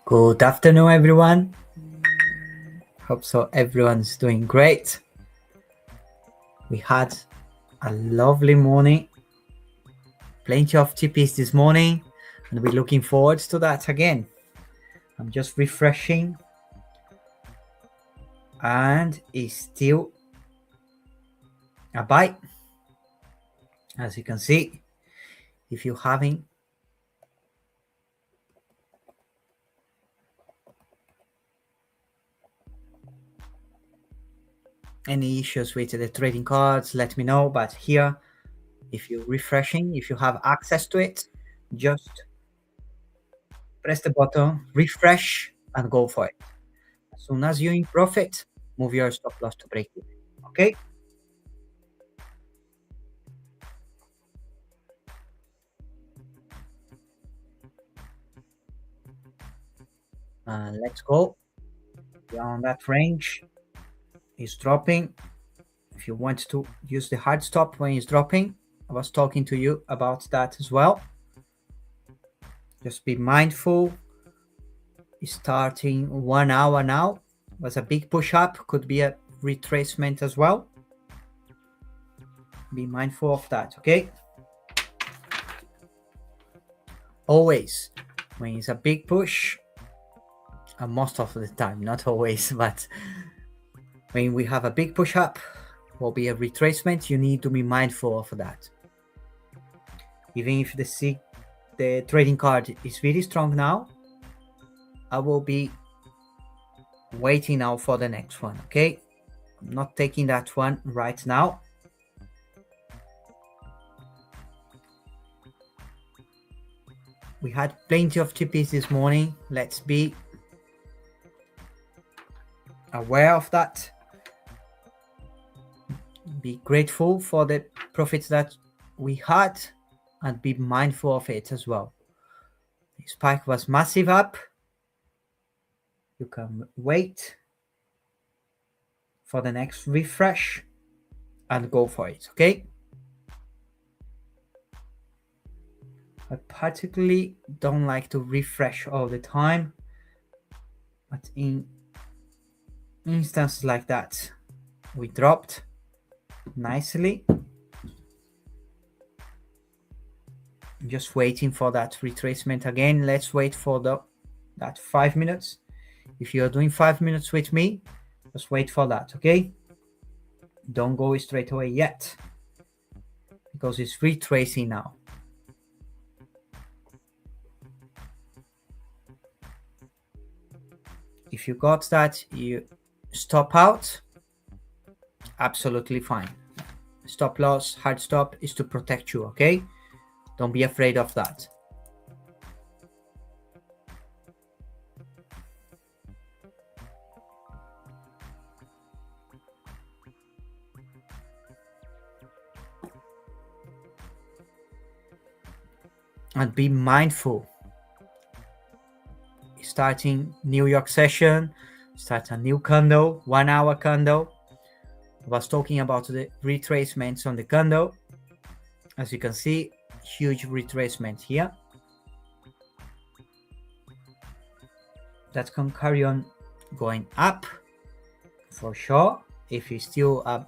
Good afternoon, everyone. Hope so everyone's doing great. We had a lovely morning, plenty of TPs this morning, and we're looking forward to that again. I'm just refreshing, and it's still a buy. As you can see, if you're having any issues with the trading cards, let me know. But here, if you're refreshing, if you have access to it, just press the button, refresh, and go for it. As soon as you're in profit, move your stop loss to break even. Okay? Let's go. Beyond that range is dropping. If you want to use the hard stop when it's dropping, I was talking to you about that as well. Just be mindful. It's starting 1 hour now. Was a big push up, could be a retracement as well. Be mindful of that, okay? Always, when it's a big push, and most of the time, not always, but when we have a big push up, will be a retracement, you need to be mindful of that. Even if the trading card is really strong now, I will be waiting now for the next one, okay? I'm not taking that one right now. We had plenty of TPs this morning. Let's be aware of that. Be grateful for the profits that we had and be mindful of it as well. The spike was massive up. You can wait for the next refresh and go for it, okay? I particularly don't like to refresh all the time, but in instances like that, we dropped nicely. Just waiting for that retracement again. Let's wait for that 5 minutes. If you're doing 5 minutes with me, just wait for that, okay? Don't go straight away yet, because it's retracing now. If you got that, you stop out, absolutely fine. Stop loss, hard stop is to protect you, okay? Don't be afraid of that. And be mindful. Starting New York session, start a new candle, 1 hour candle. I was talking about the retracements on the candle. As you can see, huge retracement here. That can carry on going up for sure. If it's still a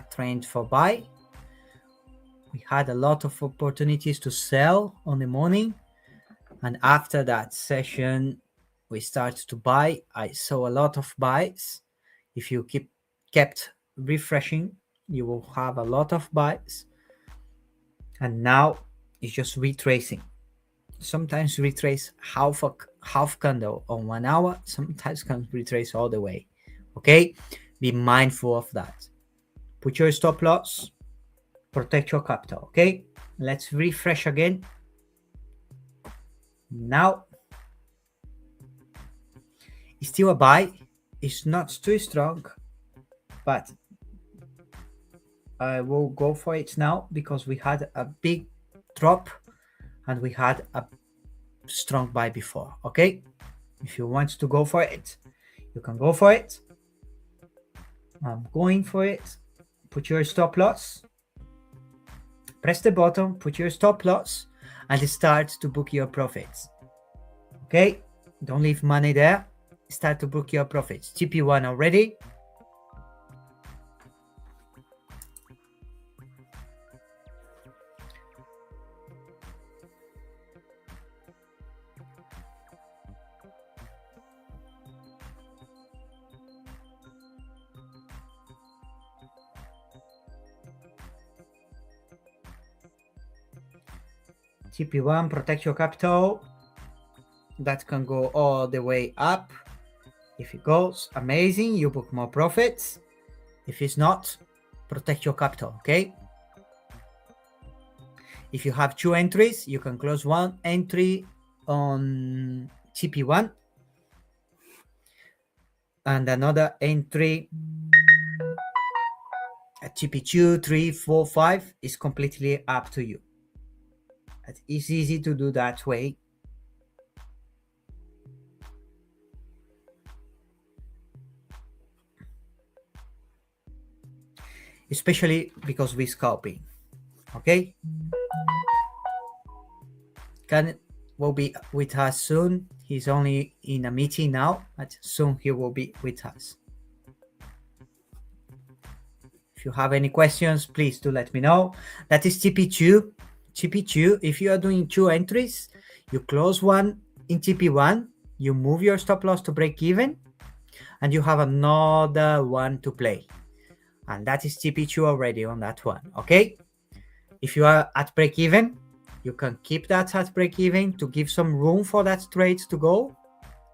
trend for buy, we had a lot of opportunities to sell on the morning, and after that session we started to buy. I saw a lot of buys. If you kept refreshing, you will have a lot of buys, and now it's just retracing. Sometimes retrace half candle on 1 hour, sometimes can retrace all the way, okay? Be mindful of that. Put your stop loss, protect your capital, okay? Let's refresh again. Now it's still a buy. It's not too strong, but I will go for it now because we had a big drop and we had a strong buy before, okay? If you want to go for it, you can go for it. I'm going for it. Put your stop loss, press the button, put your stop loss, and start to book your profits, okay? Don't leave money there. Start to book your profits. TP1 already. TP1, protect your capital. That can go all the way up. If it goes, amazing, you book more profits. If it's not, protect your capital, okay? If you have 2 entries, you can close 1 entry on TP1 and another entry at TP2, 3, 4, 5 is completely up to you. It's easy to do that way. Especially because we're scalping, okay? Can will be with us soon. He's only in a meeting now, but soon he will be with us. If you have any questions, please do let me know. That is TP2. TP2, if you are doing 2 entries, you close one in TP1, you move your stop loss to break even, and you have another one to play. And that is TP2 already on that one, okay? If you are at break even, you can keep that at break even to give some room for that trade to go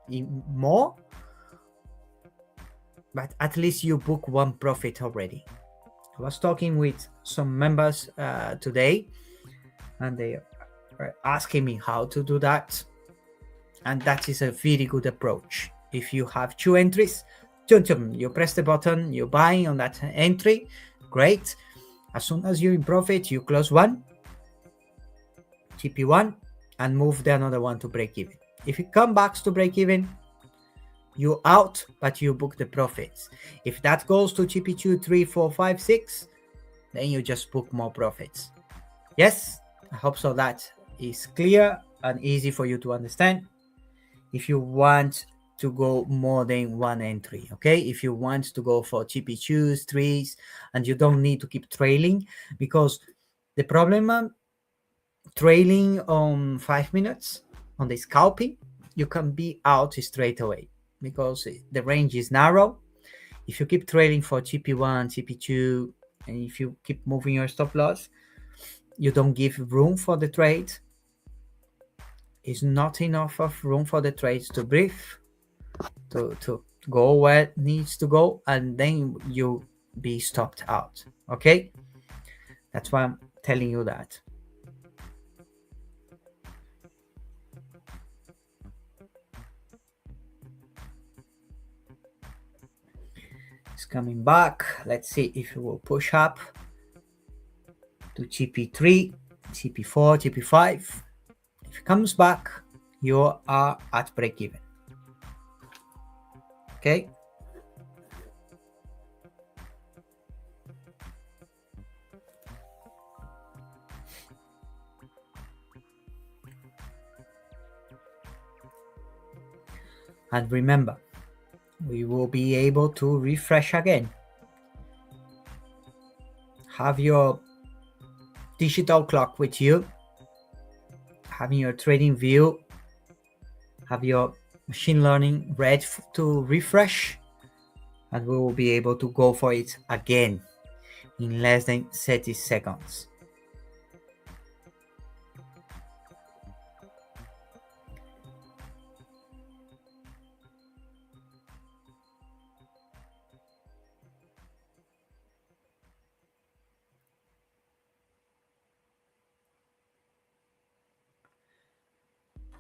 in more, but at least you book 1 profit already. I was talking with some members today, and they are asking me how to do that, and that is a very good approach. If you have 2 entries, you press the button, you buy on that entry, great. As soon as you're in profit, you close 1, TP1, and move the another one to break even. If it comes back to break even, you're out, but you book the profits. If that goes to TP2, 3, 4, 5, 6, then you just book more profits. Yes, I hope so that is clear and easy for you to understand. If you want to go more than 1 entry, okay? If you want to go for TP2s, 3s, and you don't need to keep trailing, because the problem trailing on 5 minutes on the scalping, you can be out straight away because the range is narrow. If you keep trailing for TP1, TP2, and if you keep moving your stop loss, you don't give room for the trade. It's not enough of room for the trades to breathe, to go where it needs to go, and then you be stopped out, okay? That's why I'm telling you that. It's coming back. Let's see if it will push up to TP3, TP4, TP5. If it comes back, you are at break even. Okay? And remember, we will be able to refresh again. Have your digital clock with you, having your trading view, have your machine learning ready to refresh, and we will be able to go for it again in less than 30 seconds.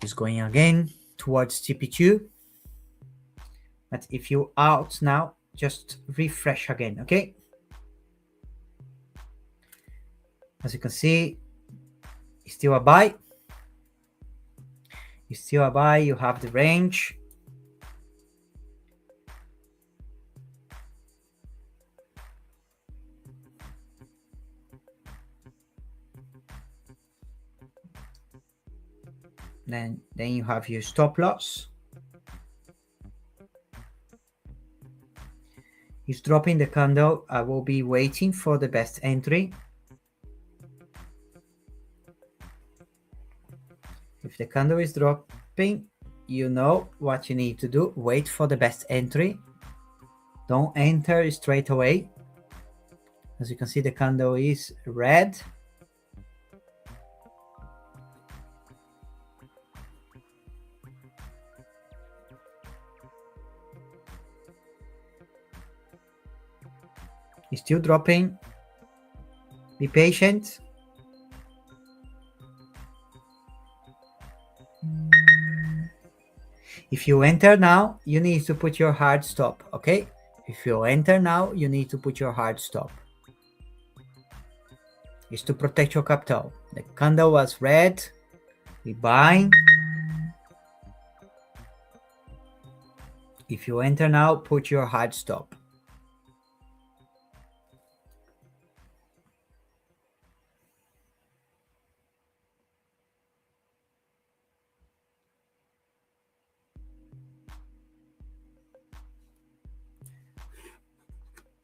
It's going again towards TP2. But if you're out now, just refresh again, okay? As you can see, it's still a buy. It's still a buy, you have the range. Then you have your stop loss. He's dropping the candle. I will be waiting for the best entry. If the candle is dropping, you know what you need to do. Wait for the best entry. Don't enter straight away. As you can see, the candle is red. It's still dropping. Be patient. If you enter now, you need to put your hard stop, okay? If you enter now, you need to put your hard stop. It's to protect your capital. The candle was red. We buy. If you enter now, put your hard stop.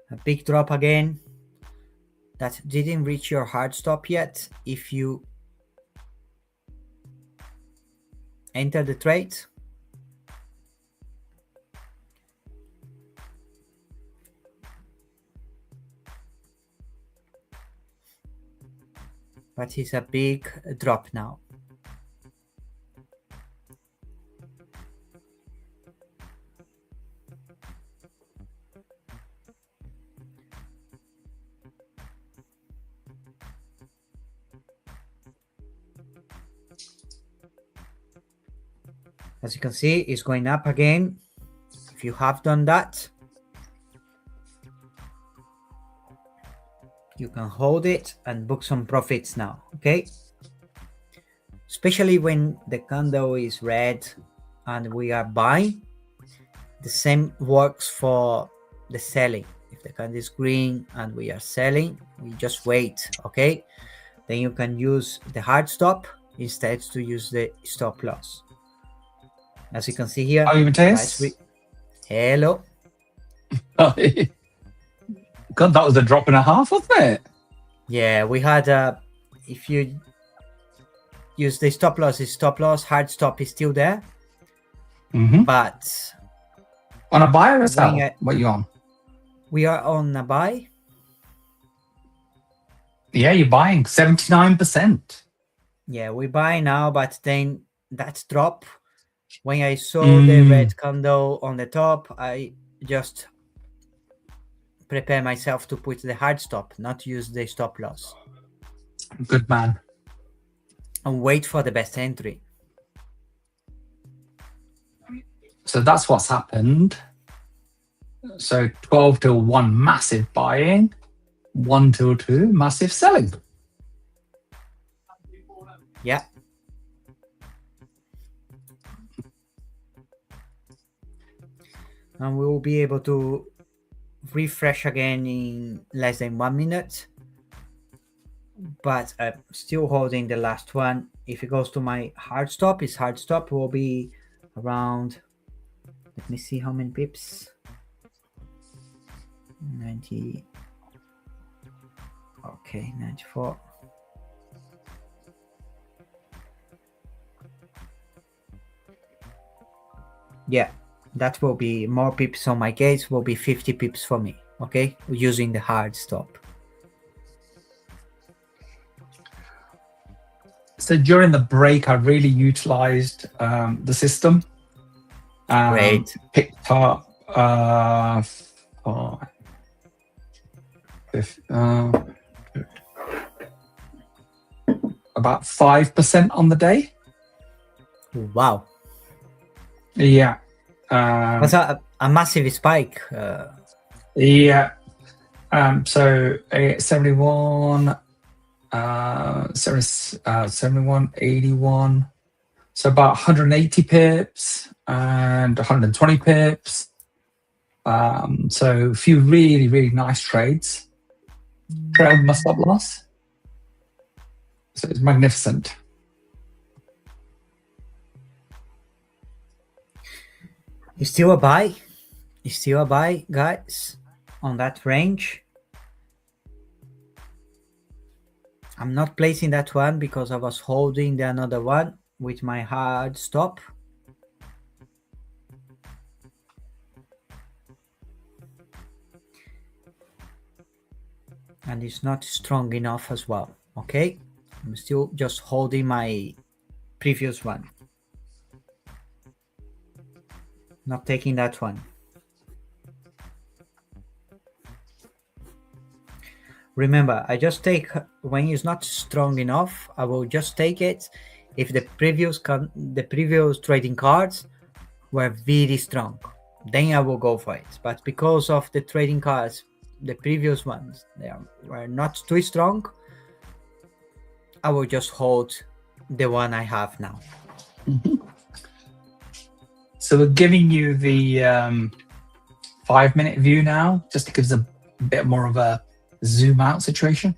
A big drop again. That didn't reach your hard stop yet. If you enter the trade, but it's a big drop now. As you can see, it's going up again. If you have done that, you can hold it and book some profits now, okay? Especially when the candle is red and we are buying. The same works for the selling. If the candle is green and we are selling, we just wait, okay? Then you can use the hard stop instead to use the stop loss. As you can see here. How are you, Matthias? Hello. God, that was a drop and a half, wasn't it? Yeah, we had if you use the stop loss, hard stop is still there. But on a buy or a sell? What are you on? We are on a buy. Yeah, you're buying 79%. Yeah, we buy now, but then that drop. When I saw the red candle on the top, I just prepare myself to put the hard stop, not use the stop loss. Good man. And wait for the best entry. So that's what's happened. So 12 till 1, massive buying. 1 till 2, massive selling. Yeah. And we will be able to refresh again in less than 1 minute. But I'm still holding the last one. If it goes to my hard stop, its hard stop will be around, let me see how many pips. 90. Okay, 94. Yeah. That will be more pips on my gates, will be 50 pips for me, okay? Using the hard stop. So during the break, I really utilized the system. Great. Picked up about 5% on the day. Wow. Yeah. That's a massive spike. Yeah. So 71, 71, 81. So about 180 pips and 120 pips. So a few really, really nice trades. Trailed my stop loss. So it's magnificent. It's still a buy. It's still a buy, guys. on that range. I'm not placing that one because I was holding the another one with my hard stop. And it's not strong enough as well. Okay, I'm still just holding my previous one, not taking that one. Remember, I just take when it's not strong enough. I will just take it if the previous trading cards were very strong. Then I will go for it. But because of the trading cards, the previous ones, were not too strong, I will just hold the one I have now. So we're giving you the 5-minute view now, just to give us a bit more of a zoom out situation.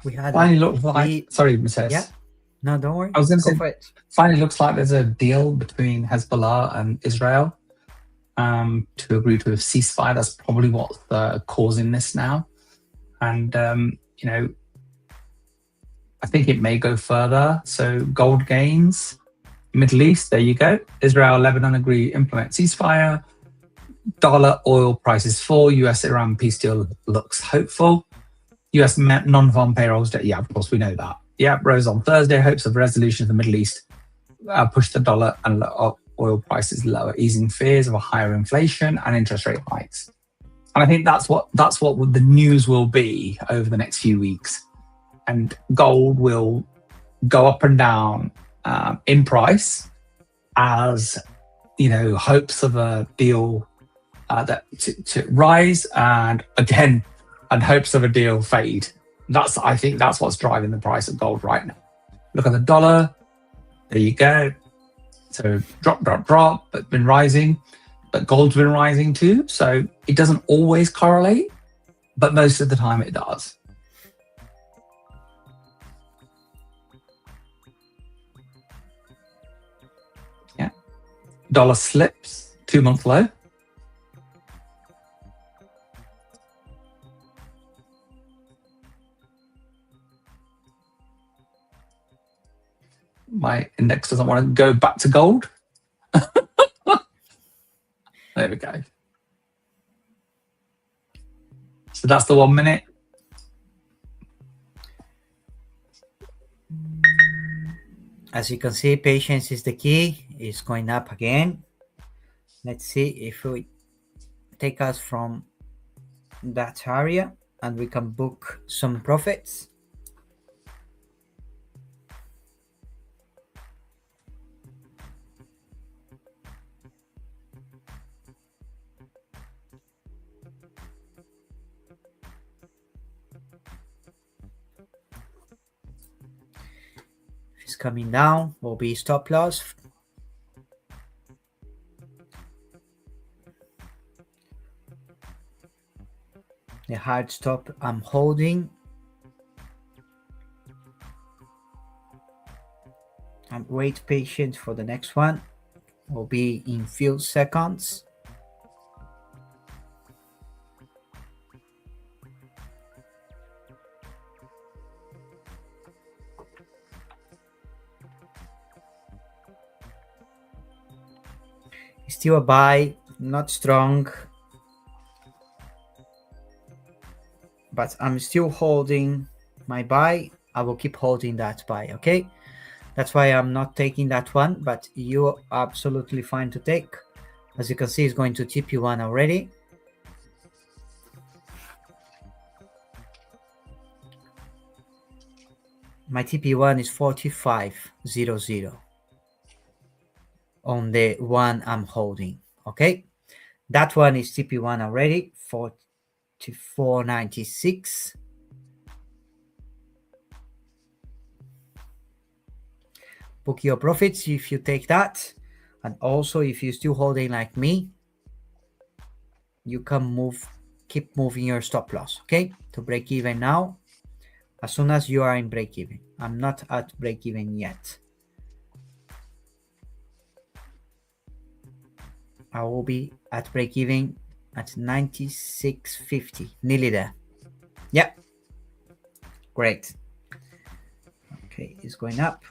We had Finally looks like, sorry, Matthias. Yeah. No, don't worry. I was going to say, for it. Finally looks like there's a deal between Hezbollah and Israel to agree to a ceasefire. That's probably what's causing this now. And, you know, I think it may go further. So gold gains, Middle East, there you go. Israel, Lebanon agree, implement ceasefire. Dollar oil prices fall. US-Iran peace deal looks hopeful. US non-farm payrolls, yeah, of course, we know that. Yeah, rose on Thursday. Hopes of resolution of the Middle East push the dollar and oil prices lower, easing fears of a higher inflation and interest rate hikes. And I think that's what the news will be over the next few weeks. And gold will go up and down in price as, you know, hopes of a deal that to rise, and again, and hopes of a deal fade. I think that's what's driving the price of gold right now. Look at the dollar. There you go. So drop, but been rising. But gold's been rising too. So it doesn't always correlate, but most of the time it does. Yeah. Dollar slips, 2-month low. My index doesn't want to go back to gold. There we go. So that's the 1 minute. As you can see, patience is the key. It's going up again. Let's see if we take us from that area and we can book some profits. It's coming down, will be stop loss. The hard stop I'm holding. And wait patient for the next one. Will be in few seconds. Still a buy, not strong, but I'm still holding my buy. I will keep holding that buy, okay? That's why I'm not taking that one, but you're absolutely fine to take. As you can see, it's going to TP1 already. My TP1 is 45.00 on the one I'm holding. Okay, that one is TP1 already, 44.96. Book your profits if you take that. And also, if you're still holding like me, you can keep moving your stop loss, okay? To break even now, as soon as you are in break even. I'm not at break even yet. I will be at break even at 96.50, nearly there. Yeah, great. Okay, it's going up.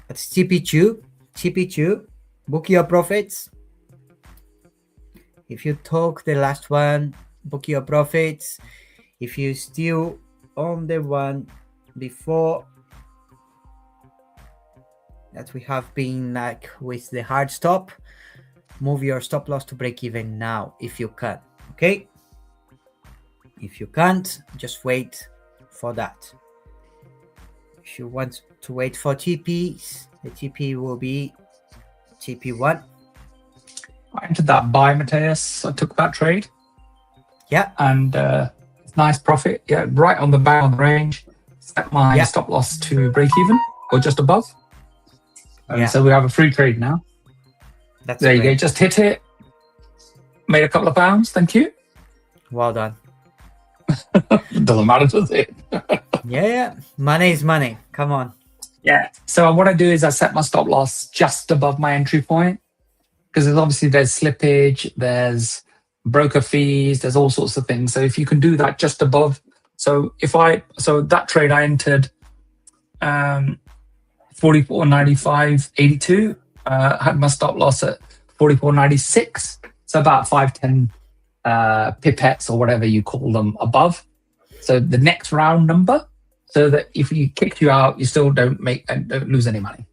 That's TP2, book your profits. If you took the last one, book your profits. If you still on the one before that we have been like with the hard stop, move your stop loss to break even now if you can, okay? If you can't, just wait for that. If you want to wait for TPs, the TP will be TP1. I entered that buy, Mateus. I took that trade. Yeah. And nice profit. Yeah, right on the bow on the range. Set my stop loss to break even or just above. And so we have a free trade now. That's there great. You go. Just hit it. Made a couple of pounds. Thank you. Well done. Doesn't matter, does it? Yeah. Money is money. Come on. Yeah. So what I do is I set my stop loss just above my entry point because there's slippage, there's broker fees, there's all sorts of things. So if you can do that just above, so that trade I entered 44.95.82, had my stop loss at 44.96, so about 5-10 pipettes or whatever you call them above. So the next round number, so that if you kicked you out, you still don't lose any money.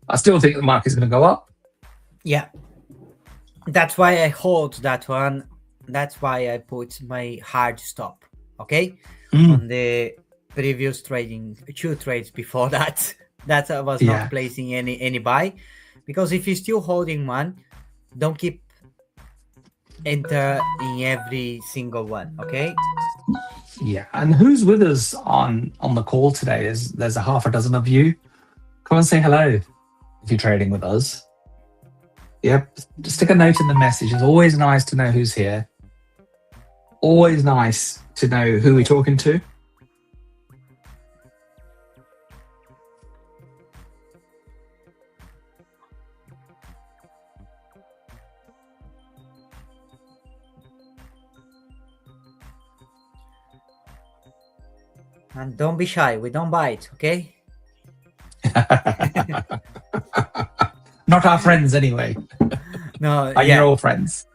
I still think the market's going to go up. Yeah. That's why I hold that one. That's why I put my hard stop, okay? On the previous two trades before that, that I was not placing any buy. Because if you're still holding one, don't keep enter in every single one, okay? Yeah, and who's with us on the call today? There's a half a dozen of you. Come and say hello if you're trading with us. Yep, just stick a note in the message. It's always nice to know who's here. Always nice to know who we're talking to. And don't be shy. We don't bite, okay? Not our friends anyway. No, You're all friends.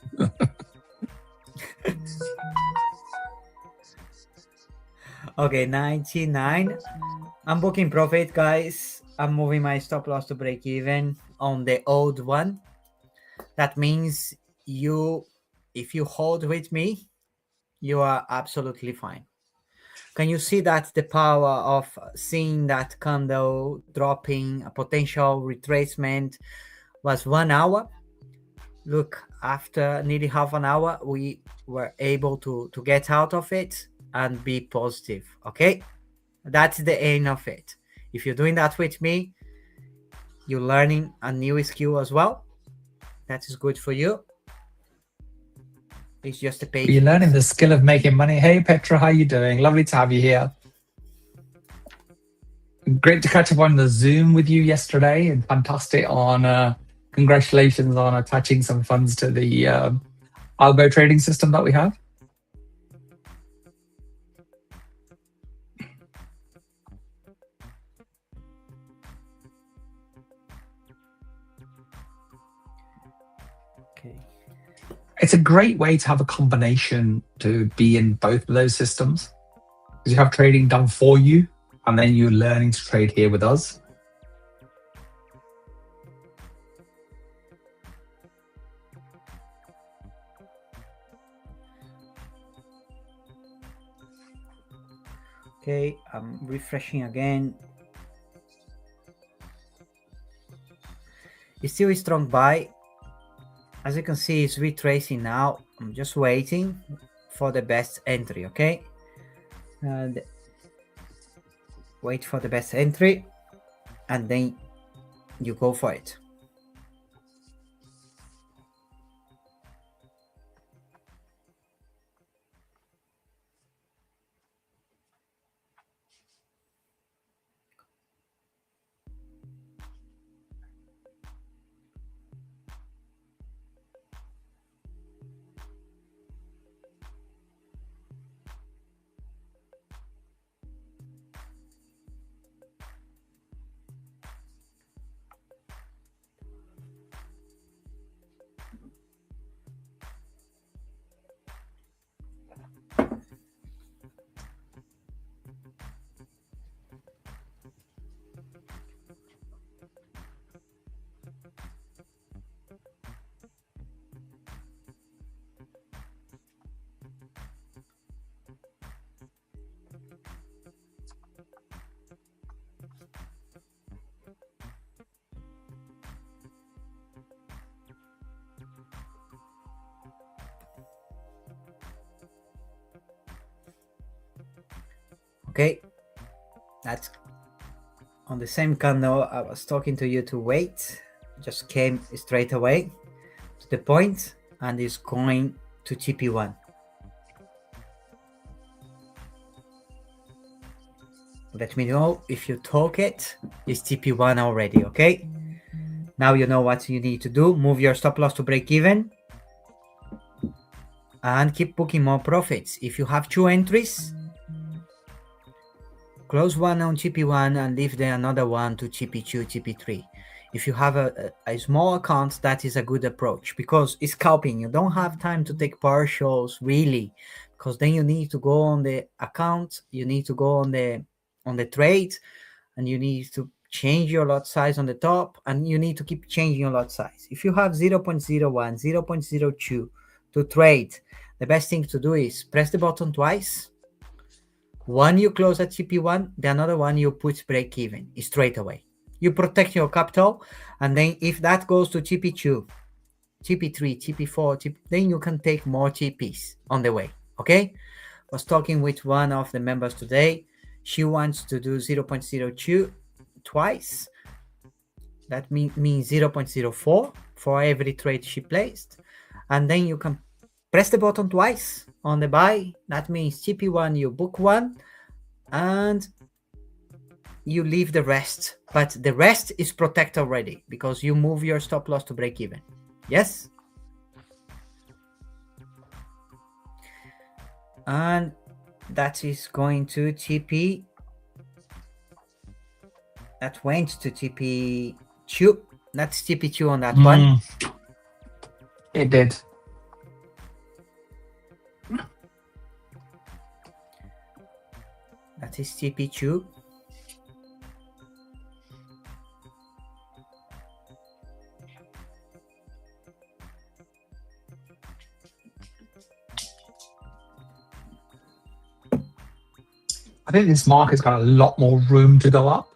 Okay, 99. I'm booking profit, guys. I'm moving my stop loss to break even on the old one. That means if you hold with me, you are absolutely fine. Can you see that the power of seeing that candle dropping, a potential retracement was 1 hour? Look, after nearly half an hour, we were able to get out of it and be positive, okay? That's the aim of it. If you're doing that with me, you're learning a new skill as well. That is good for you. It's just a patience. You're learning the skill of making money. Hey, Petra, how you doing? Lovely to have you here. Great to catch up on the Zoom with you yesterday, and fantastic on congratulations on attaching some funds to the algo trading system that we have. Okay. It's a great way to have a combination to be in both of those systems, because you have trading done for you, and then you're learning to trade here with us. Okay, I'm refreshing again. It's still a strong buy. As you can see, it's retracing now. I'm just waiting for the best entry, okay? And wait for the best entry, and then you go for it. Okay, that's on the same candle I was talking to you to wait. Just came straight away to the point and is going to TP1. Let me know if you took it. It's TP1 already, okay? Now you know what you need to do. Move your stop loss to break even and keep booking more profits. If you have 2 entries, close one on TP1 and leave the another one to TP2, TP3. If you have a small account, that is a good approach because it's scalping. You don't have time to take partials really, because then you need to go on the account, you need to go on the trade, and you need to change your lot size on the top, and you need to keep changing your lot size. If you have 0.01, 0.02 to trade, the best thing to do is press the button twice. One you close at TP1, the another one you put break even straight away. You protect your capital, and then if that goes to TP2, TP3, TP4, then you can take more TPs on the way, okay? I was talking with one of the members today. She wants to do 0.02 twice. That means 0.04 for every trade she placed. And then you can press the button twice on the buy. That means TP1 you book one and you leave the rest, but the rest is protected already because you move your stop loss to break even. Yes? And that is going to TP. That went to TP2. That's TP2 on that one. It did. That is TP2. I think this market's got a lot more room to go up.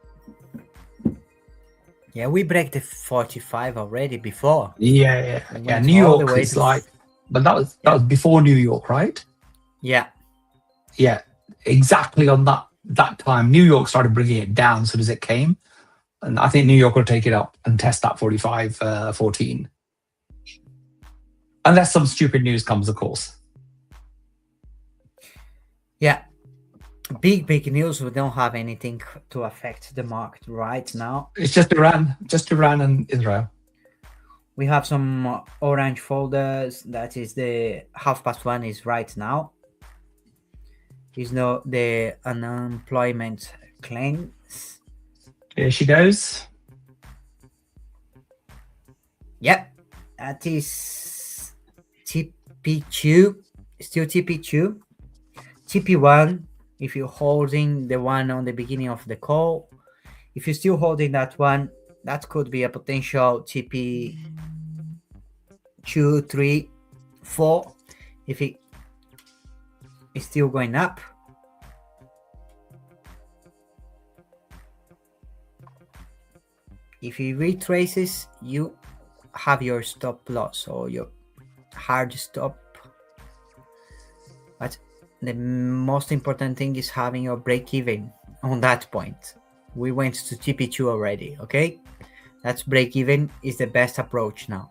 Yeah, we break the 45 already before. Yeah. New York is like, but that was before New York, right? Yeah. Yeah, exactly on that time. New York started bringing it down as soon as it came, and I think New York will take it up and test that 45.14, unless some stupid news comes, of course. Yeah. Big news. We don't have anything to affect the market right now. It's just Iran and Israel. We have some orange folders. That is the 1:30 is right now. Is no the unemployment claims. Here she goes. Yep, that is TP2. Still TP2. TP1. If you're holding the one on the beginning of the call, if you're still holding that one, that could be a potential TP 2, 3, 4. If it is still going up, If it retraces, you have your stop loss or your hard stop. But the most important thing is having your break even on that point. We went to TP2 already, okay? That's break even is the best approach now.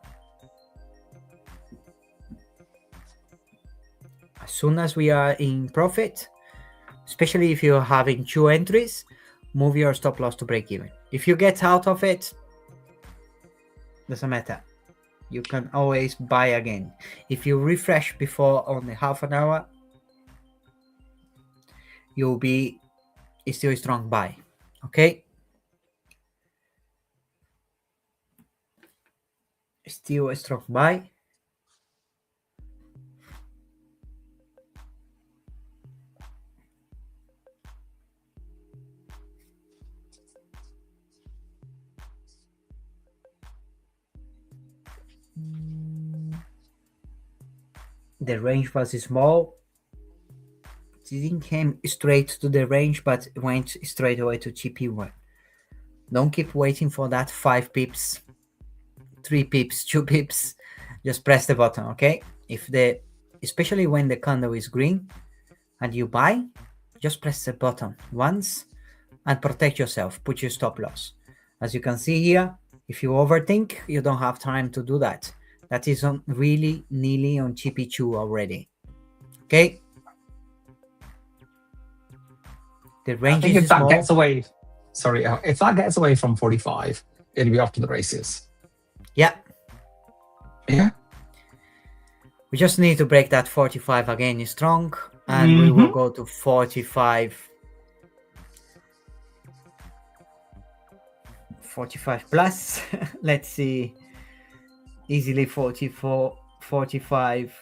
As soon as we are in profit, especially if you're having 2 entries, move your stop loss to break even. If you get out of it, doesn't matter. You can always buy again. If you refresh before on the half an hour, you'll be still a strong buy. Okay? Still a strong buy. The range was small. It didn't came straight to the range, but went straight away to TP1. Don't keep waiting for that 5 pips, 3 pips, 2 pips. Just press the button, okay? Especially when the candle is green and you buy, just press the button once and protect yourself. Put your stop loss. As you can see here, if you overthink, you don't have time to do that. That is on really nearly on TP2 already. Okay? The range is small. If that gets away from 45, it'll be off to the races. Yeah. Yeah. We just need to break that 45 again strong, and we will go to 45. 45 plus. Let's see. Easily 44, 45.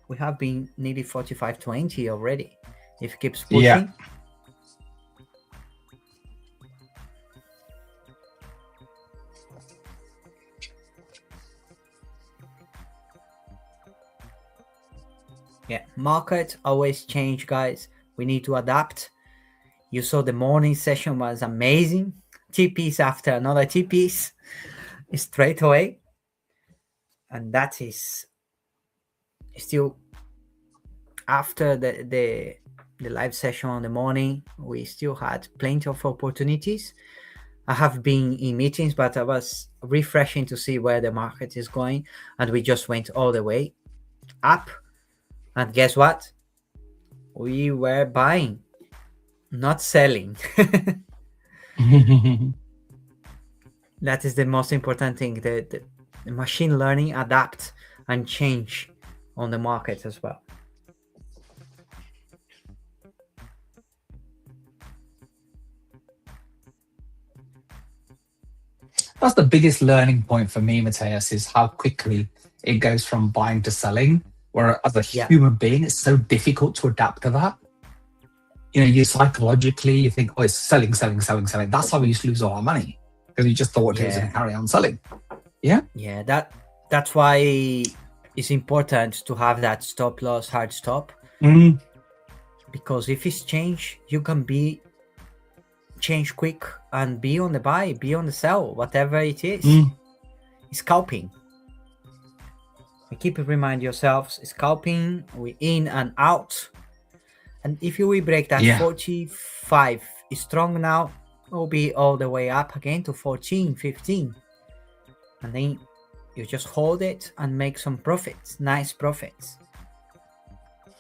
We have been nearly 45.20 already. If it keeps pushing. Yeah. Yeah, market always change, guys. We need to adapt. You saw the morning session was amazing. TPs after another TPs straight away. And that is still after the live session on the morning, we still had plenty of opportunities. I have been in meetings, but I was refreshing to see where the market is going. And we just went all the way up. And guess what? We were buying, not selling. That is the most important thing. The machine learning adapt and change on the market as well. That's the biggest learning point for me, Mateus, is how quickly it goes from buying to selling. Where as a human being, it's so difficult to adapt to that. You know, you psychologically, you think, oh, it's selling. That's how we used to lose all our money, because you just thought it was going to carry on selling. Yeah? Yeah, that's why it's important to have that stop loss, hard stop. Because if it's change, you can be change quick and be on the buy, be on the sell, whatever it is. Scalping. We keep it, remind yourselves, scalping, we in and out. And if you will break that 45 is strong now, we'll be all the way up again to 14, 15. And then you just hold it and make some profits, nice profits.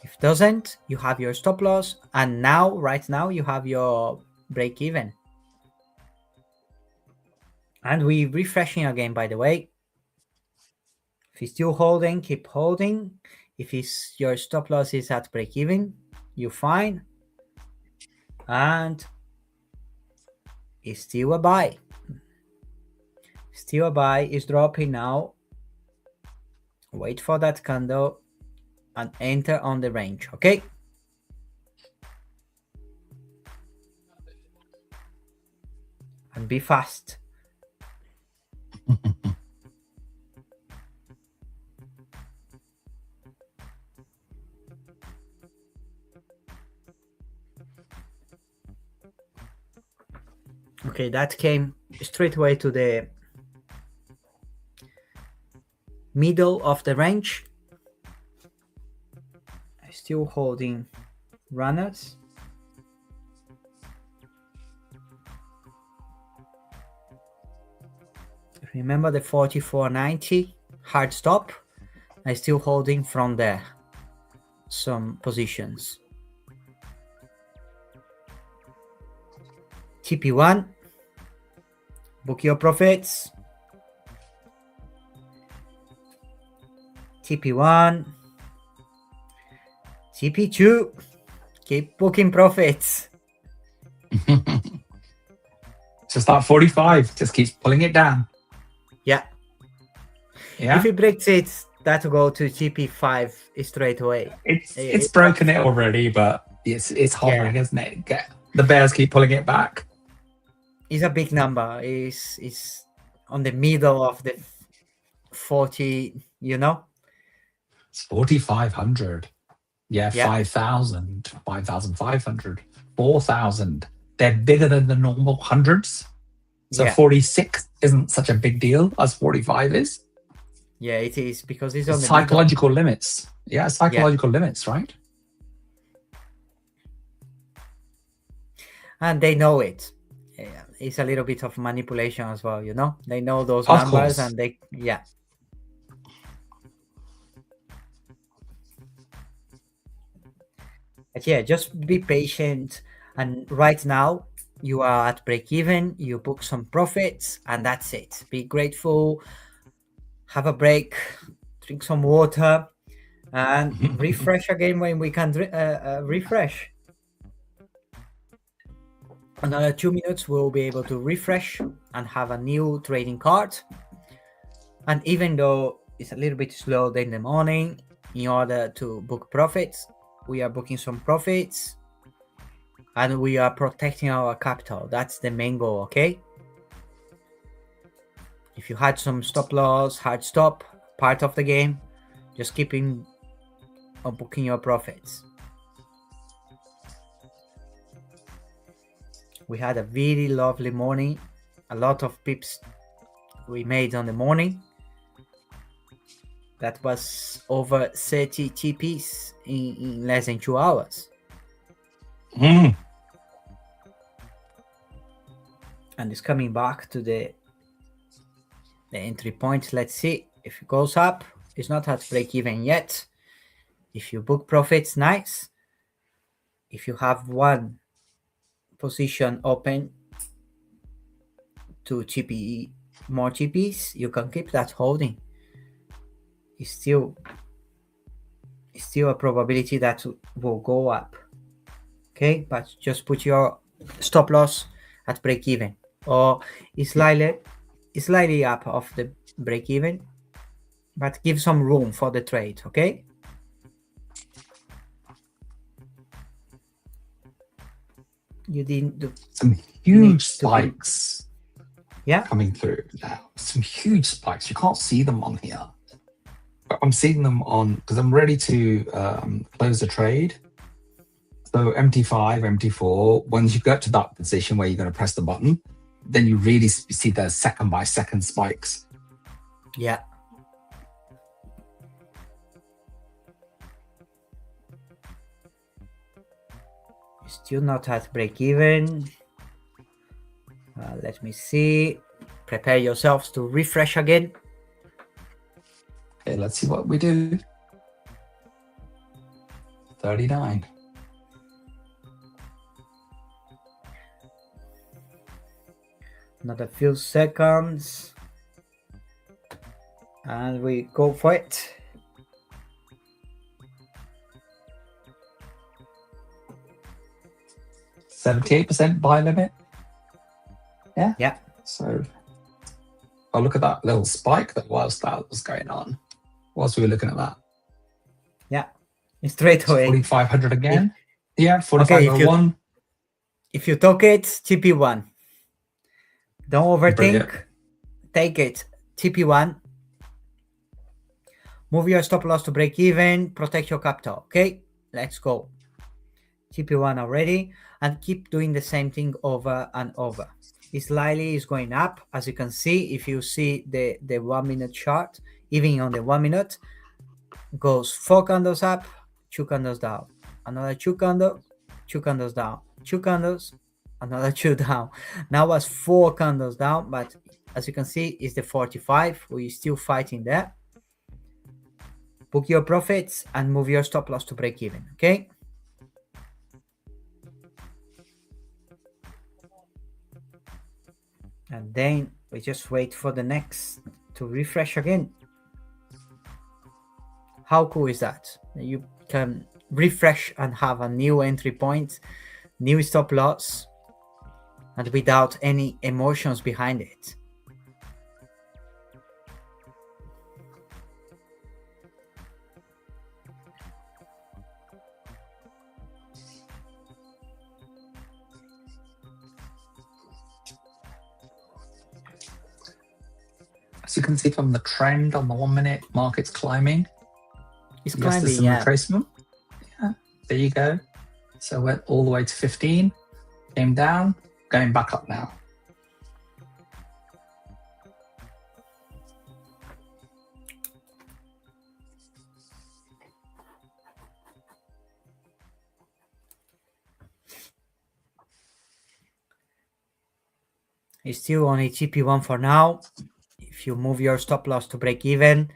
If doesn't, you have your stop loss, and now, right now, you have your break even. And we refreshing again, by the way. If it's still holding, keep holding. If it's your stop loss is at break even, you're fine. And it's still a buy. Still a buy, is dropping now. Wait for that candle and enter on the range, okay? And be fast. Okay, that came straight away to the middle of the range. Still holding runners. Remember the 44.90 hard stop? I'm still holding from there some positions. TP1, book your profits. TP1, TP2, keep booking profits. Just that 45 just keeps pulling it down. Yeah. If it breaks it, that'll go to TP5 straight away. It's broken it already, but it's hovering, isn't it? The bears keep pulling it back. It's a big number. It's on the middle of the 40, you know? It's 4,500. Yeah, 5,000, 5,500, 4,000. They're bigger than the normal hundreds. So 46 isn't such a big deal as 45 is. Yeah, it is, because it's on the psychological limits. Yeah, psychological limits, right? And they know it. It's a little bit of manipulation as well, you know? They know those Of numbers, course. and they, But yeah, just be patient. And right now, you are at break even, you book some profits, and that's it. Be grateful, have a break, drink some water, and refresh again when we can refresh. Another 2 minutes, we'll be able to refresh and have a new trading card. And even though it's a little bit slow in the morning, in order to book profits, we are booking some profits. And we are protecting our capital. That's the main goal, okay? If you had some stop loss, hard stop, part of the game, just keeping on booking your profits. We had a very lovely morning. A lot of pips we made on the morning. That was over 30 TPs in less than 2 hours. And it's coming back to the entry point. Let's see if it goes up. It's not at break even yet. If you book profits, nice. If you have one position open to TP, more TPs, you can keep that holding. It's still a probability that will go up. Okay, but just put your stop loss at break even, or it's slightly up of the break even, but give some room for the trade. Okay. You didn't do some huge spikes. Coming through now. Some huge spikes. You can't see them on here, but I'm seeing them on because I'm ready to close the trade. So MT5, MT4, once you get to that position where you're going to press the button, then you really see the second by second spikes. Yeah. Still not at break even. Let me see. Prepare yourselves to refresh again. Okay, let's see what we do. 39. Another few seconds. And we go for it. %78 buy limit. Yeah. Yeah. So, oh, look at that little spike that whilst that was going on. Whilst we were looking at that. Yeah. Straight away. 4,500 again. Yeah, 4501. Okay, if you took it, TP1. Don't overthink. Brilliant. Take it. TP1. Move your stop loss to break even. Protect your capital. Okay, let's go. TP1 already, and keep doing the same thing over and over. slightly is going up. As you can see, if you see the 1 minute chart, even on the 1 minute, goes 4 candles up, 2 candles down, another 2 candles down, 2 candles, another 2 down. Now was 4 candles down, but as you can see, it's the 45. We're still fighting there. Book your profits and move your stop loss to break even, okay? And then we just wait for the next to refresh again. How cool is that? You can refresh and have a new entry point, new stop loss, and without any emotions behind it. As you can see from the trend on the 1 minute, market's climbing. It's Yes, climbing, there's some yeah. retracement. Yeah, there you go. So went all the way to 15, came down, going back up now. It's still only TP1 for now. If you move your stop loss to break even,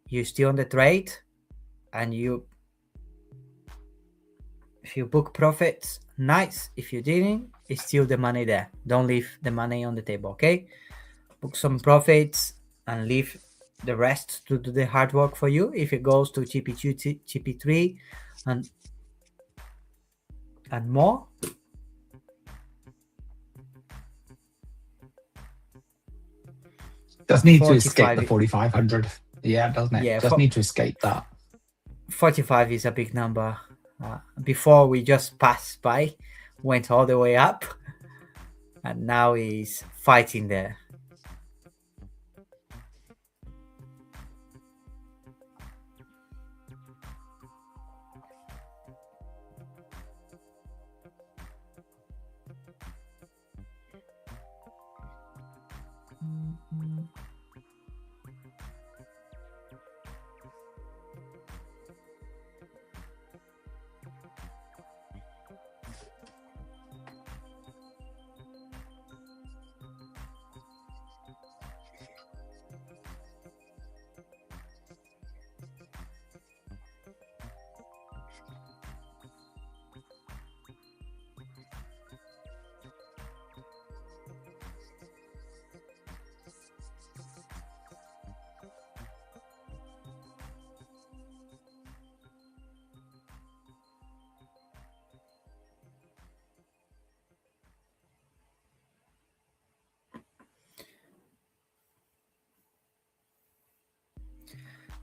you're still on the trade, and if you book profits, nice. If you didn't, it's still the money there. Don't leave the money on the table, okay? Book some profits and leave the rest to do the hard work for you. If it goes to TP2, TP3, and more, Does need to escape 45. the 4,500. Yeah, doesn't it? Yeah, Does need to escape that. 45 is a big number. Before we just passed by, went all the way up, and now he's fighting there.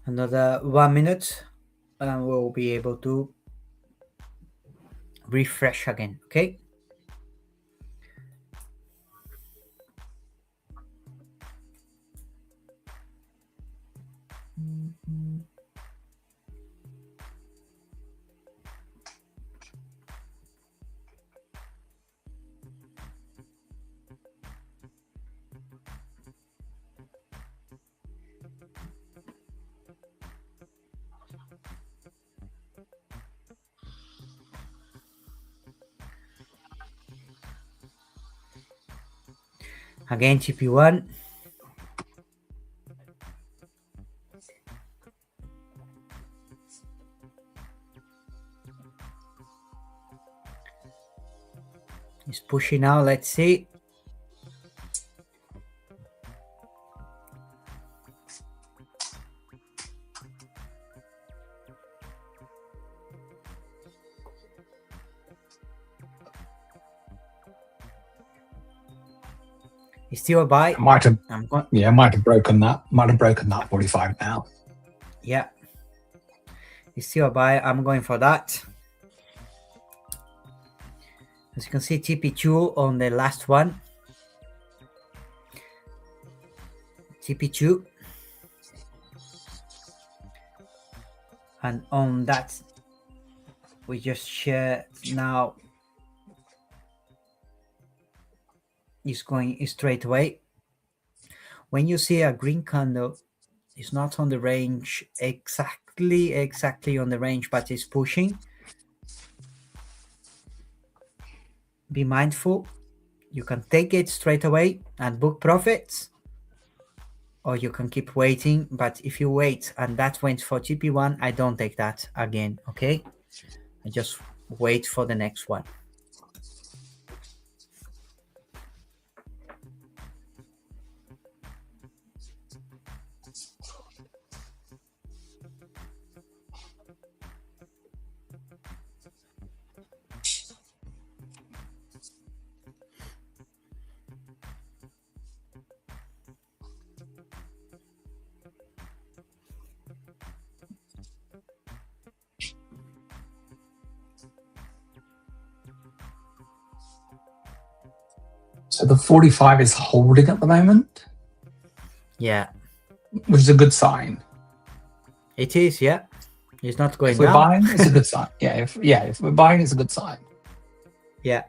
Another 1 minute, and we'll be able to refresh again, okay? Again, TP1. He's pushing out, let's see. He's still a buy. Might have broken that. 45 now. Yeah. He's still a buy. I'm going for that. As you can see, TP2 on the last one. TP2. And on that, we just share now. is going straight away. When you see a green candle, it's not on the range exactly on the range, but it's pushing. Be mindful. You can take it straight away and book profits, or you can keep waiting. But if you wait and that went for TP1, I don't take that again. Okay, I just wait for the next one. So the 45 is holding at the moment, Yeah, which is a good sign. it is. Yeah, it's not going If we're down. buying, it's a good sign. If we're buying, it's a good sign. Yeah.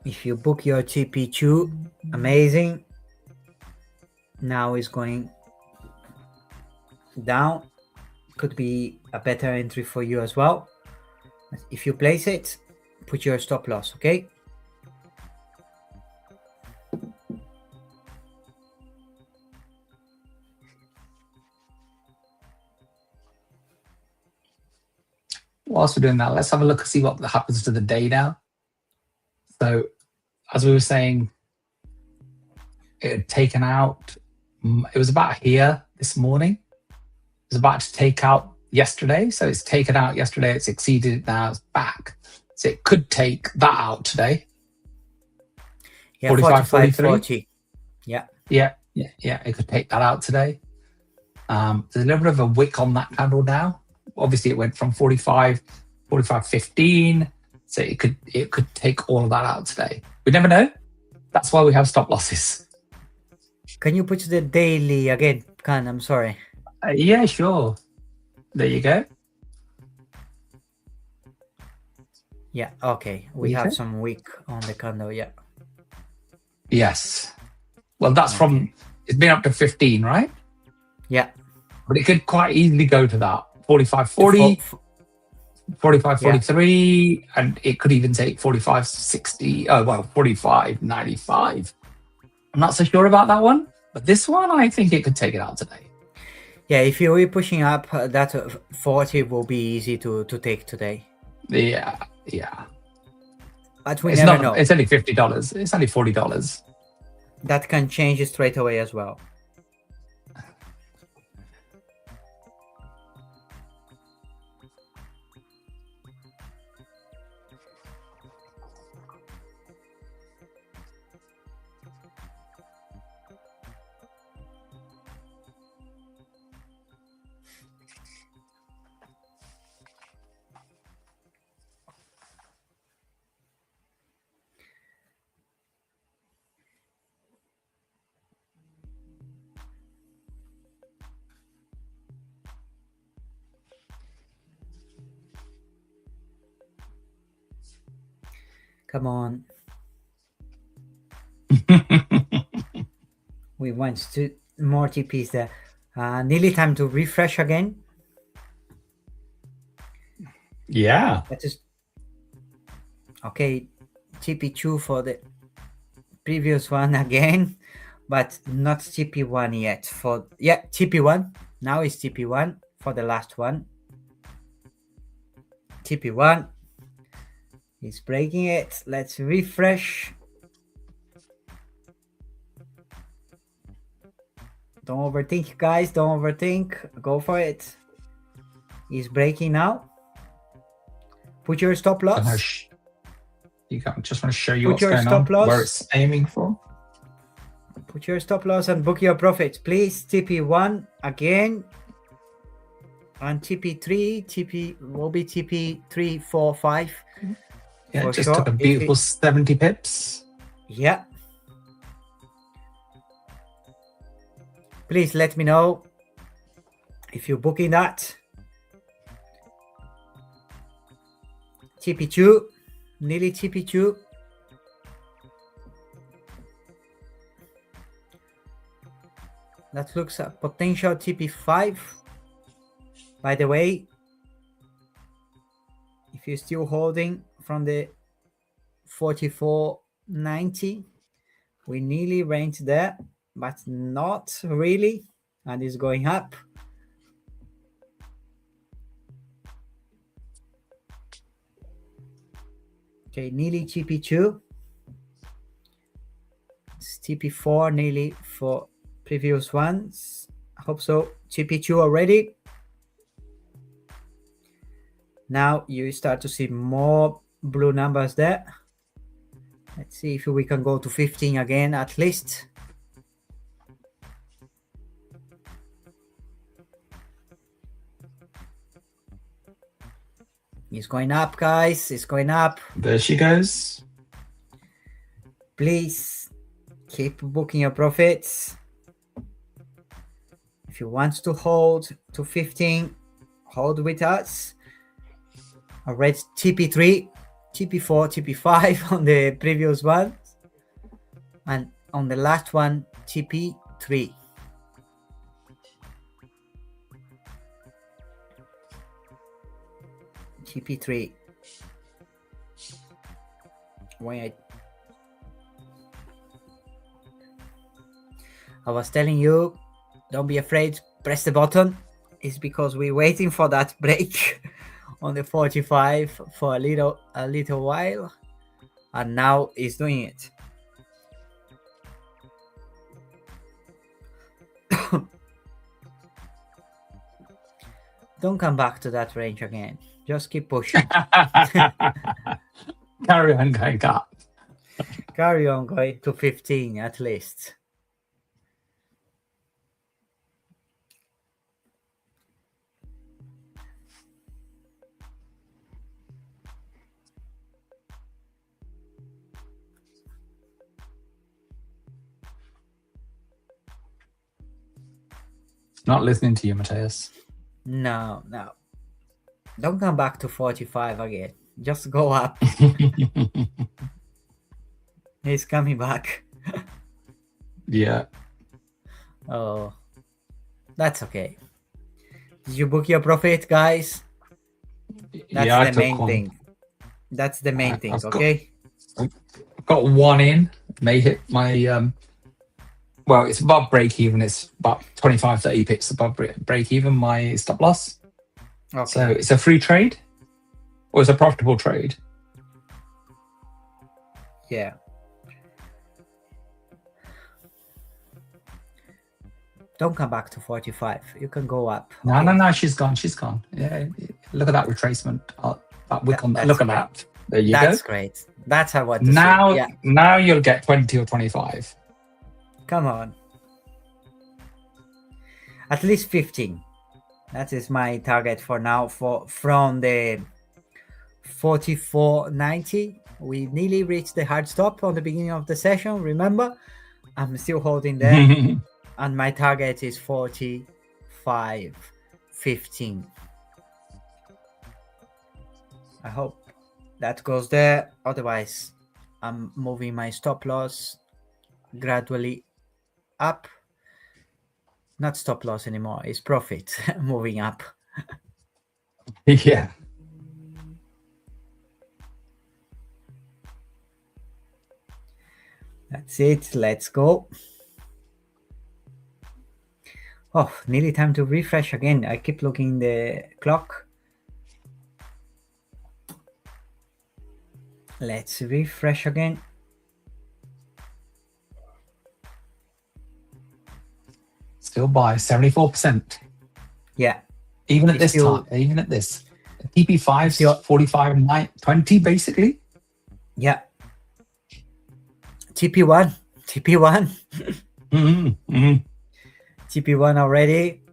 If you book your TP2, amazing. Now it's going down. Could be a better entry for you as well. If you place it, put your stop loss, okay? Whilst we're doing that, let's have a look and see what happens to the day now. So, as we were saying, it had taken out, it was about here this morning. It was about to take out yesterday. So it's taken out yesterday, it's exceeded it, now it's back. So it could take that out today. Yeah, 45, 43. 40. Yeah. Yeah, it could take that out today. There's a little bit of a wick on that candle now. Obviously, it went from 45, 15. So it could take all of that out today. We never know. That's why we have stop losses. Can you put the daily again, Khan? I'm sorry. Yeah, sure. There you go. Yeah, okay. We have Okay. some wick on the candle, yeah. Yes. Well, that's from, it's been up to 15, right? Yeah. But it could quite easily go to that. 45, 40, 45, 43, and it could even take 45, 60, 45, 95. I'm not so sure about that one, but this one, I think it could take it out today. Yeah, if you're pushing up, that 40 will be easy to take today. Yeah. But we never know. It's only $50. It's only $40. That can change straight away as well. Come on. We want to more TPs there. Nearly time to refresh again. Yeah. That is okay. TP2 for the previous one again, but not TP1 yet. TP1. Now it's TP1 for the last one. TP1 is breaking it. Let's refresh. Don't overthink, guys. Don't overthink. Go for it. He's breaking now. Put your stop loss. Just want to show you Put what's your going on, stop loss. where it's aiming for. Put your stop loss and book your profits. Please, TP1 again. And TP3, TP will be TP3, 4, 5. Yeah, For just sure. took a beautiful 70 pips. Yeah. Please let me know If you're booking that, TP2, nearly TP2. That looks a potential TP5. By the way, if you're still holding from the 44.90, we nearly range there, but not really, and it's going up. Okay, nearly TP2. It's TP4 nearly for previous ones. I hope so. TP2 already. Now you start to see more blue numbers there. Let's see if we can go to 15 again at least. It's going up, guys. It's going up. There she goes. Please keep booking your profits. If you want to hold to 15, hold with us. I read TP3, TP4, TP5 on the previous one. And on the last one, TP3. TP3. Wait. I was telling you, don't be afraid, press the button. It's because we're waiting for that break on the 45 for a little while, and now it's doing it. Don't come back to that range again. Just keep pushing. Carry on going up. Carry on going to 15 at least. Not listening to you, Matthias. No. Don't come back to 45 again. Just go up. He's coming back. Yeah. Oh, that's okay. Did you book your profit, guys? That's the main thing. That's the main thing, okay? I've got one in. May hit my well, it's above break even. It's about 25-30 pips above break even, my stop loss. Okay. So it's a free trade, or it's a profitable trade. Yeah. Don't come back to 45. You can go up. No, okay? no, she's gone. She's gone. Yeah, look at that retracement. That wick on that. Look great. at that. There you go. That's great. That's how I want to now, see. Yeah. Now you'll get 20 or 25. Come on. At least 15. That is my target for now. From the 44.90, we nearly reached the hard stop on the beginning of the session. Remember, I'm still holding there, and my target is 45.15. I hope that goes there. Otherwise, I'm moving my stop loss gradually up. Not stop loss anymore, it's profit moving up. Yeah. That's it, let's go. Oh, nearly time to refresh again. I keep looking the clock. Let's refresh again. Still buy 74%. Yeah. Even at this time, even at this. TP5, 45, 9, 20 basically. Yeah. TP1. TP1 already.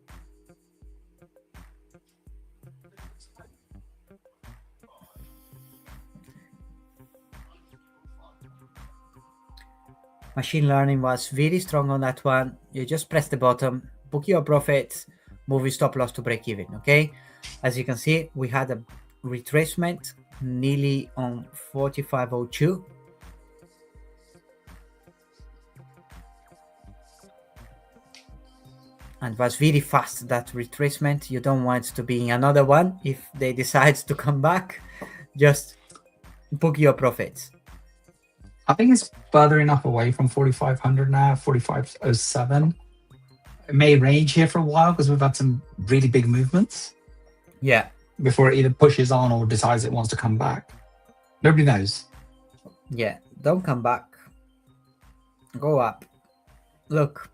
Machine learning was very strong on that one. You just press the button, book your profits, moving stop loss to break even. Okay, as you can see, we had a retracement nearly on 45.02. And was really fast, that retracement. You don't want to be in another one. If they decide to come back, just book your profits. I think it's further enough away from 4,500 now, 4,507. It may range here for a while because we've had some really big movements Yeah, before it either pushes on or decides it wants to come back. Nobody knows. yeah, don't come back. Go up. Look,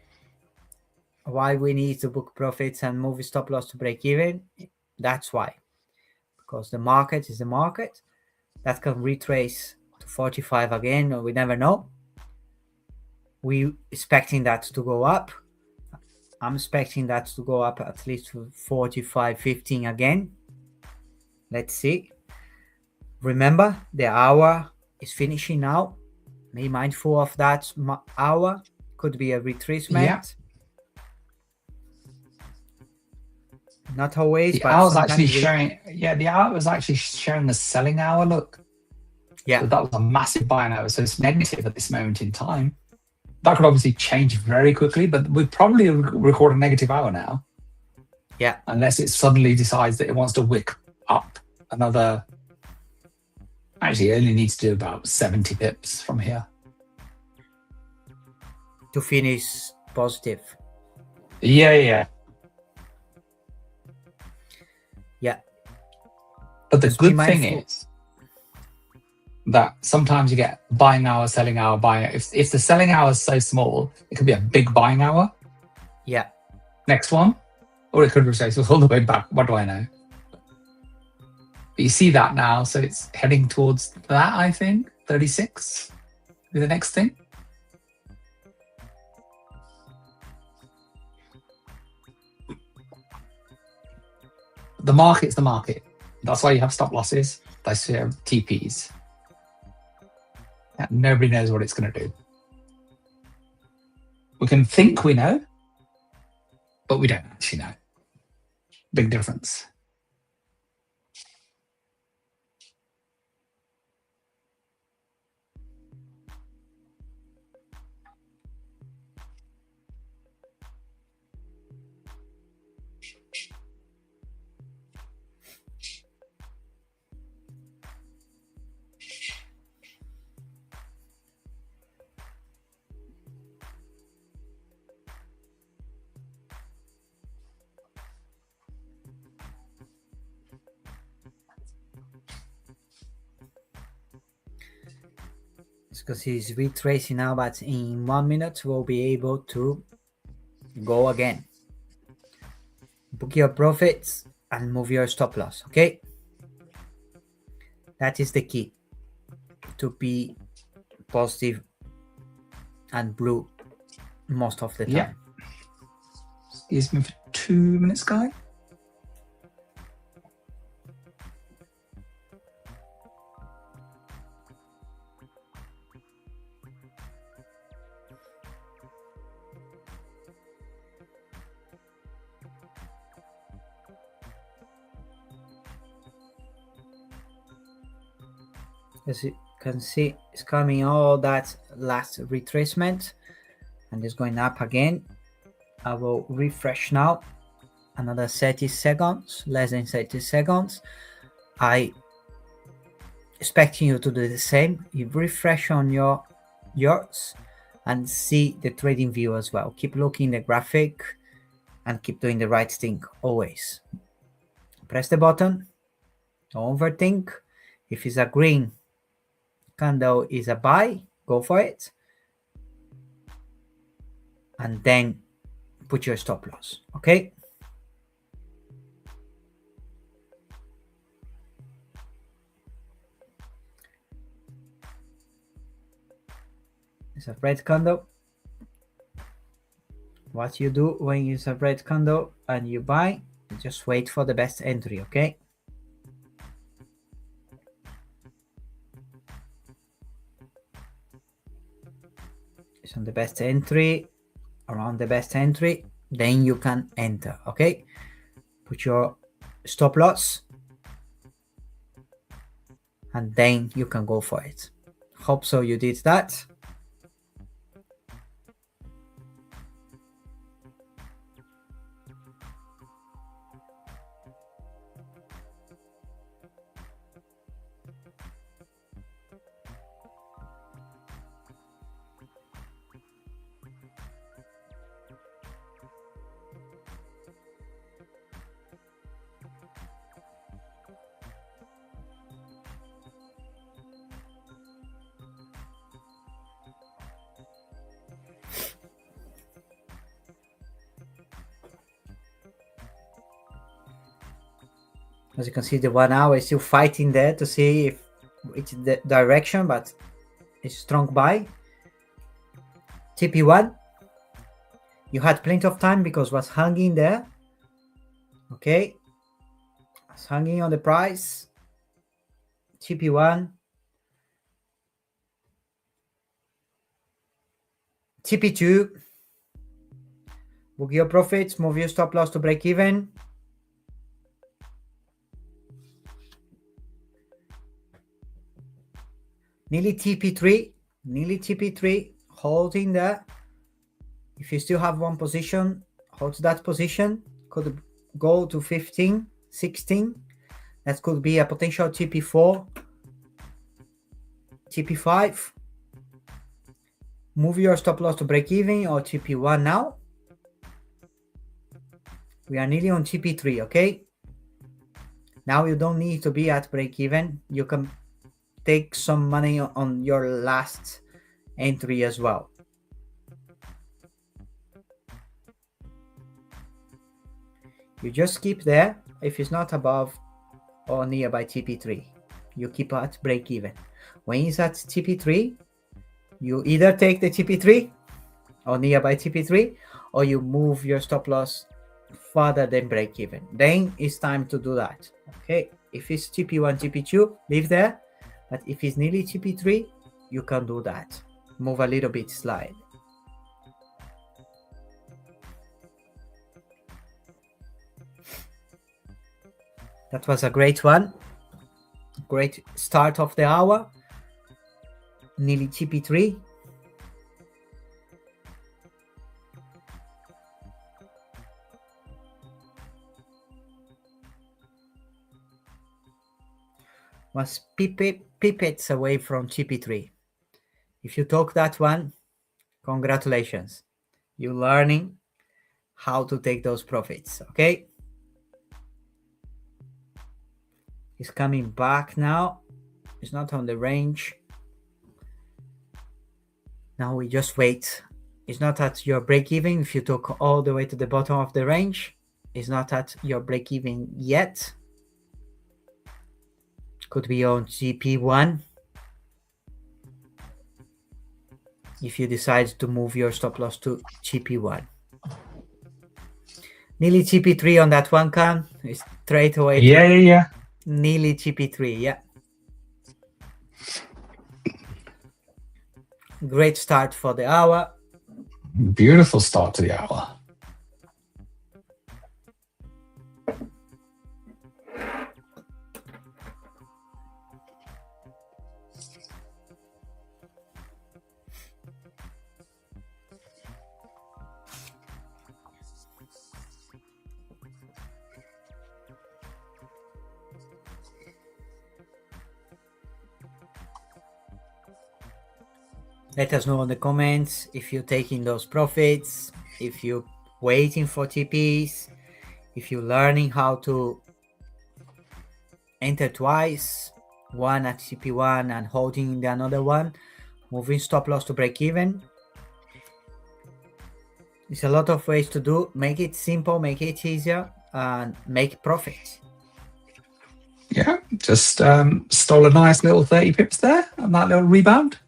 why we need to book profits and move stop loss to break even? That's why. Because the market is the market. That can retrace to 45 again, or we never know. We expecting that to go up. I'm expecting that to go up at least to 45.15 again. Let's see. Remember, the hour is finishing now. Be mindful of that hour. Could be a retracement. Yeah. Not always, The but hour's sometimes actually showing. Yeah, the hour was actually showing a selling hour. Look. Yeah. So that was a massive buying hour. So it's negative at this moment in time. That could obviously change very quickly, but we probably record a negative hour now. Yeah. Unless it suddenly decides that it wants to wick up another. Actually, it only needs to do about 70 pips from here to finish positive. Yeah. But the good thing is that sometimes you get buying hour, selling hour, buying. If the selling hour is so small, it could be a big buying hour. Yeah. Next one, or it could retrace all the way back. What do I know? But you see that now, so it's heading towards that. I think 36 be the next thing. The market's the market. That's why you have stop losses. That's your TPs. Yeah, nobody knows what it's going to do. We can think we know, but we don't actually know. Big difference. Because he's retracing now, but in 1 minute we'll be able to go again. Book your profits and move your stop loss. Okay, that is the key to be positive and blue most of the time. Yeah. Excuse me for 2 minutes, guy. As you can see, it's coming all that last retracement and it's going up again. I will refresh now. Another 30 seconds, less than 30 seconds. I expecting you to do the same. You refresh on yours and see the trading view as well. Keep looking the graphic and keep doing the right thing always. Press the button. Don't overthink. If it's a green candle is a buy, go for it. And then put your stop loss. Okay. It's a red candle. What you do when it's a red candle and you buy, just wait for the best entry, okay? It's on the best entry, around the best entry, then you can enter. Okay, put your stop loss and then you can go for it. Hope so you did that. As you can see, the 1 hour is still fighting there to see if it's the direction, but it's strong buy. TP1, you had plenty of time because it was hanging there. Okay, it's hanging on the price. TP1, TP2, book your profits, move your stop loss to break even. Nearly TP3, holding there. If you still have one position, hold that position. Could go to 15, 16. That could be a potential TP4, TP5. Move your stop loss to break even or TP1 now. We are nearly on TP3, okay? Now you don't need to be at break even. You can take some money on your last entry as well. You just keep there. If it's not above or nearby TP3, you keep at break even. When it's at TP3, you either take the TP3 or nearby TP3, or you move your stop loss further than break even. Then it's time to do that. Okay, if it's TP1, TP2, leave there. But if it's nearly TP3, you can do that. Move a little bit, slide. That was a great one. Great start of the hour. Nearly TP3. Was pipettes away from TP3. If you took that one, congratulations. You're learning how to take those profits, okay? It's coming back now. It's not on the range. Now we just wait. It's not at your break even. If you took all the way to the bottom of the range, it's not at your break even yet. Could be on GP1. If you decide to move your stop loss to GP1. Nearly GP3 on that one, Cam. It's straight away. Yeah. Nearly GP3, yeah. Great start for the hour. Beautiful start to the hour. Let us know in the comments if you're taking those profits, if you're waiting for TPs, if you're learning how to enter twice, one at TP1 and holding the another one, moving stop loss to break even. There's a lot of ways to do. Make it simple, make it easier, and make profit. Yeah, just stole a nice little 30 pips there on that little rebound.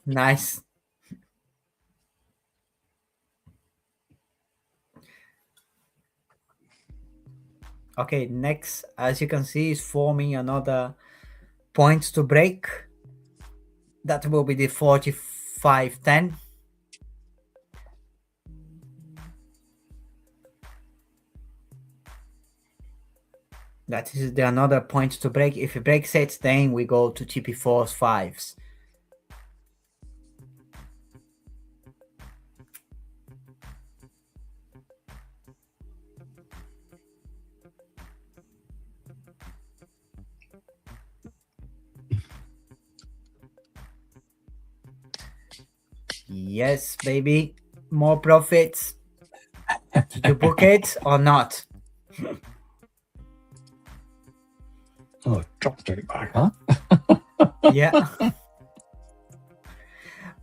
Nice. Okay, next, as you can see, is forming another point to break. That will be the 45.10. That is the another point to break. If it breaks it, then we go to TP4s, 5s. Yes, baby. More profits. Did you book it or not? Oh, drop straight back, huh? Yeah.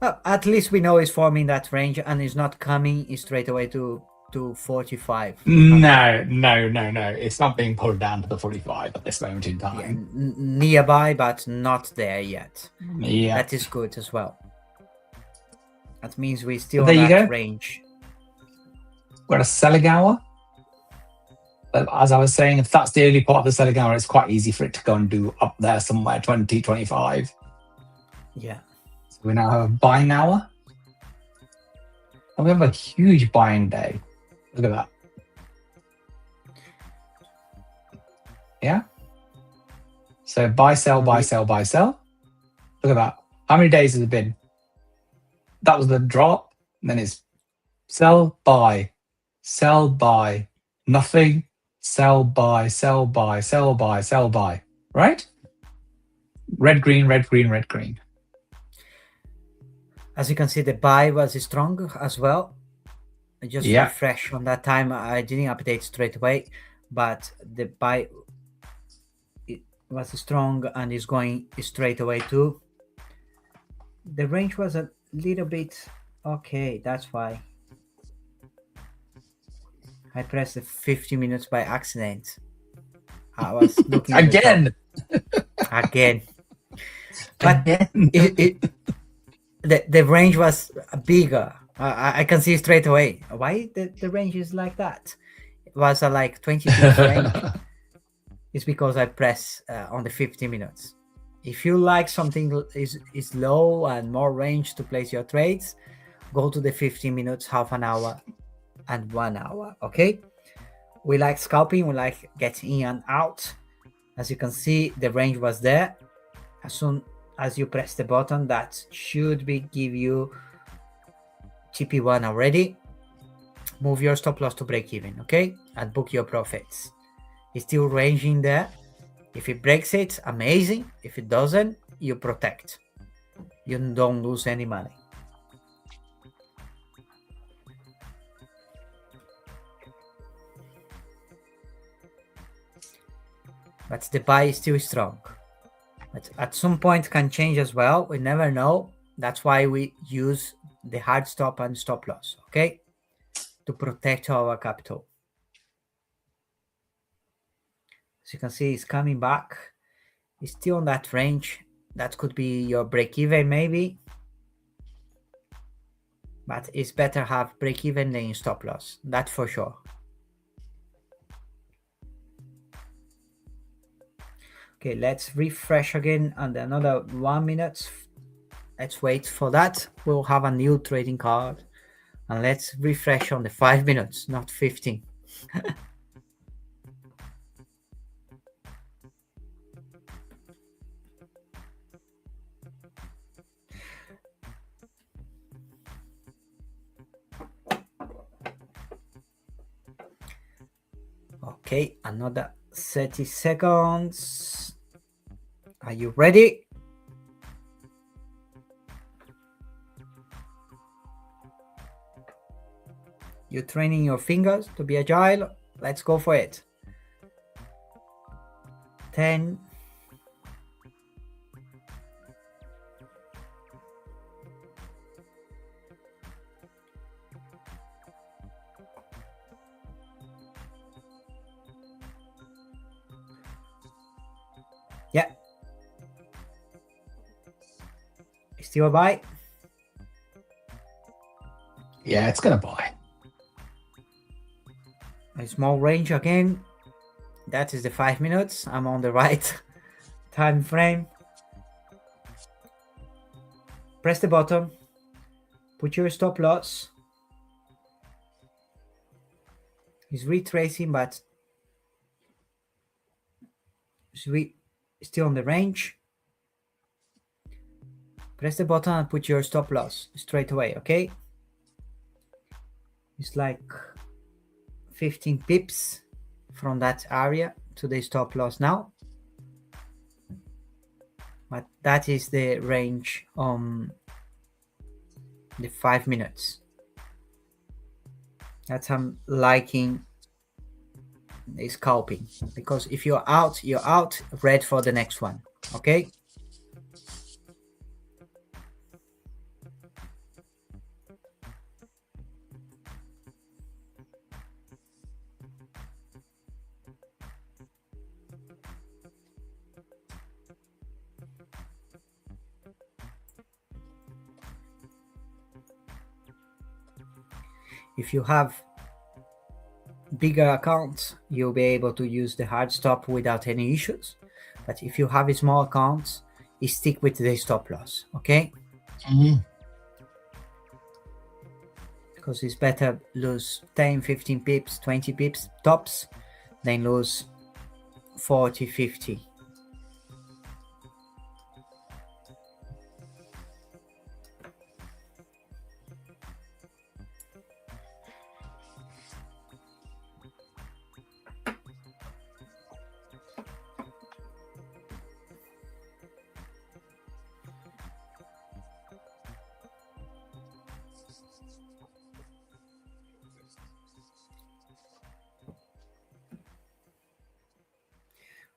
Well, at least we know it's forming that range and it's not coming straight away to 45. No. It's not being pulled down to the 45 at this moment in Yeah, time. nearby, but not there yet. Yeah. That is good as well. That means we're still There in you that go. range. We're at a selling hour. But as I was saying, if that's the early part of the selling hour, it's quite easy for it to go and do up there somewhere 20, 25. Yeah. So we now have a buying hour. And we have a huge buying day. Look at that. Yeah. So buy, sell, buy, sell, buy, sell. Look at that. How many days has it been? That was the drop. And then it's sell, buy, nothing, sell, buy, sell, buy, sell, buy, sell, buy. Right? Red, green, red, green, red, green. As you can see, the buy was strong as well. I just Yeah. refresh on that time. I didn't update straight away, but the buy it was strong and is going straight away too. The range was a little bit okay. That's why I pressed the 50 minutes by accident. I was looking at Again. again. But Again. the range was bigger. I can see straight away why the range is like that. It was a like 20 pips range. It's because I press on the 50 minutes. If you like something is low and more range to place your trades, go to the 15 minutes, half an hour, and 1 hour. Okay. We like scalping. We like getting in and out. As you can see, the range was there. As soon as you press the button, that should give you TP1 already. Move your stop loss to break even, okay? And book your profits. It's still ranging there. If it breaks it, amazing. If it doesn't, you protect. You don't lose any money. But the buy is still strong. But at some point can change as well. We never know. That's why we use the hard stop and stop loss, okay? To protect our capital. As you can see, it's coming back. It's still on that range. That could be your break even maybe. But it's better have break even than stop loss. That for sure. Okay, let's refresh again and another 1 minute. Let's wait for that. We'll have a new trading card. And let's refresh on the 5 minutes, not 15. Okay, another 30 seconds. Are you ready? You're training your fingers to be agile. Let's go for it. 10. Yeah. Still a buy? Yeah, it's going to buy. A small range again. That is the 5 minutes. I'm on the right time frame. Press the button. Put your stop loss. He's retracing, but So we still on the range. Press the button and put your stop loss straight away, okay? It's like 15 pips from that area to the stop loss now. But that is the range on the 5 minutes. That's I'm liking the scalping, because if you're out, red for the next one, okay? If you have bigger accounts, you'll be able to use the hard stop without any issues. But if you have a small accounts, you stick with the stop loss, okay? Because it's better lose 10, 15 pips, 20 pips tops than lose 40, 50.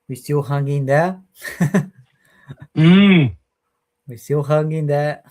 We still hanging there. We still hanging there.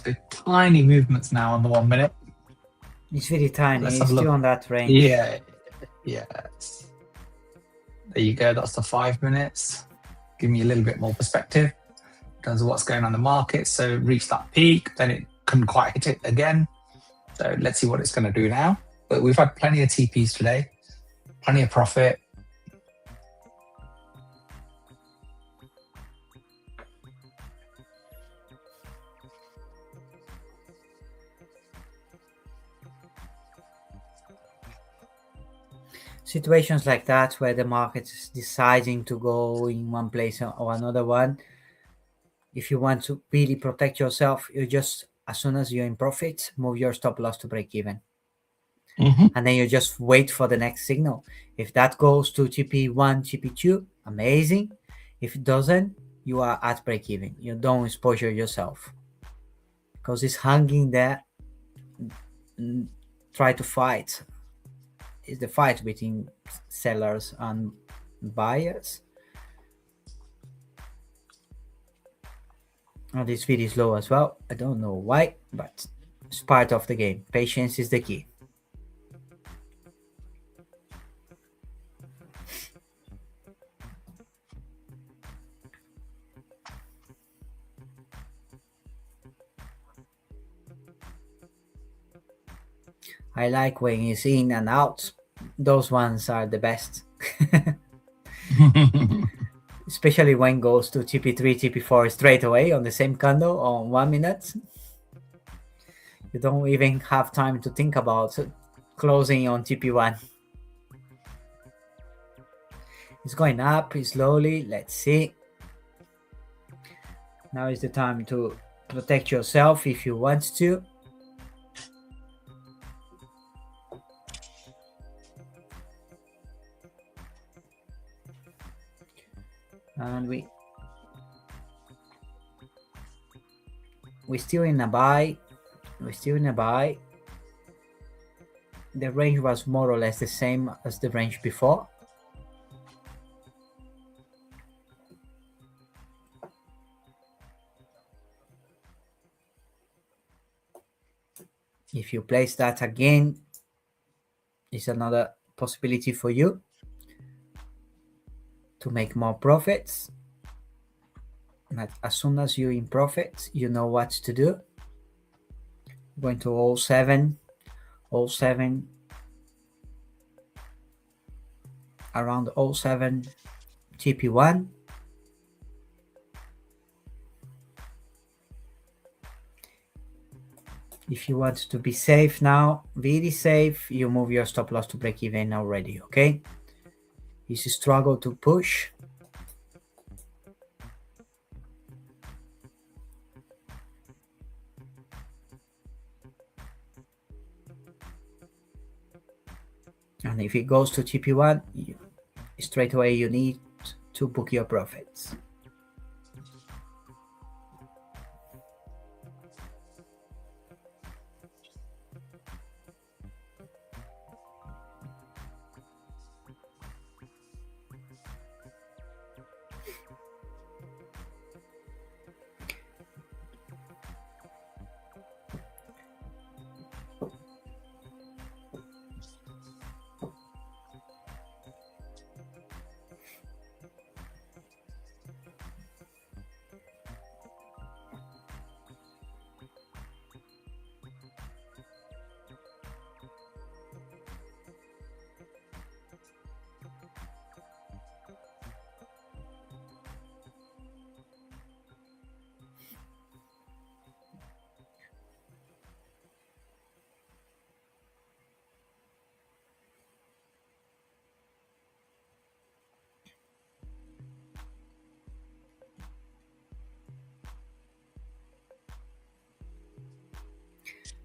So tiny movements now on the 1 minute. It's very tiny. Let's It's have a look. still on that range. Yeah. Yes. There you go. That's the 5 minutes. Give me a little bit more perspective in terms of what's going on in the market. So reached that peak, then it couldn't quite hit it again. So let's see what it's going to do now. But we've had plenty of TPs today, plenty of profit. Situations like that where the market is deciding to go in one place or another one, if you want to really protect yourself, you just, as soon as you're in profit, move your stop loss to break even. And then you just wait for the next signal. If that goes to TP1, TP2, amazing. If it doesn't, you are at break even. You don't exposure yourself, because it's hanging there. Try to fight. It's the fight between sellers and buyers. And this video is low as well. I don't know why, but it's part of the game. Patience is the key. I like when it's in and out. Those ones are the best. Especially when it goes to TP3, TP4 straight away on the same candle on 1 minute. You don't even have time to think about closing on TP1. It's going up slowly. Let's see. Now is the time to protect yourself if you want to. And we're still in a buy. The range was more or less the same as the range before. If you place that again, it's another possibility for you to make more profits. But as soon as you're in profit, you know what to do. Going to all seven, around all 7 TP1. If you want to be safe now, really safe, you move your stop loss to break even already, okay? If you struggle to push, and if it goes to TP1, straight away you need to book your profits.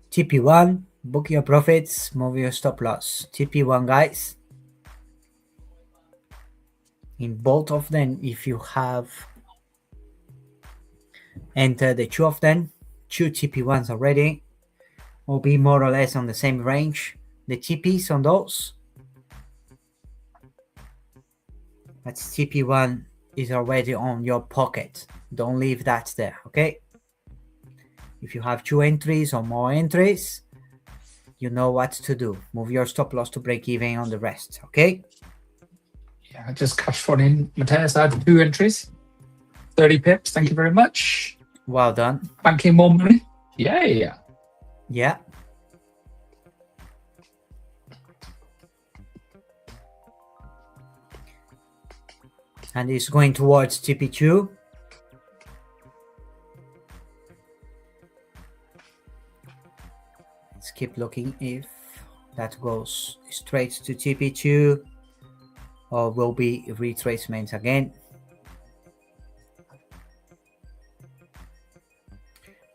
TP1, book your profits, move your stop loss. TP1, guys. In both of them, if you have entered the 2 of them, 2 TP1s already, will be more or less on the same range. The TPs on those, but TP1 is already on your pocket. Don't leave that there, okay? If you have 2 entries or more entries, you know what to do. Move your stop loss to break even on the rest, okay? Yeah, I just cashed one in. Mateus, I had 2 entries. 30 pips. Thank you very much. Well done. Banking more money. Yeah. Yeah. And it's going towards TP2. Let's keep looking if that goes straight to TP2 or will be retracements again.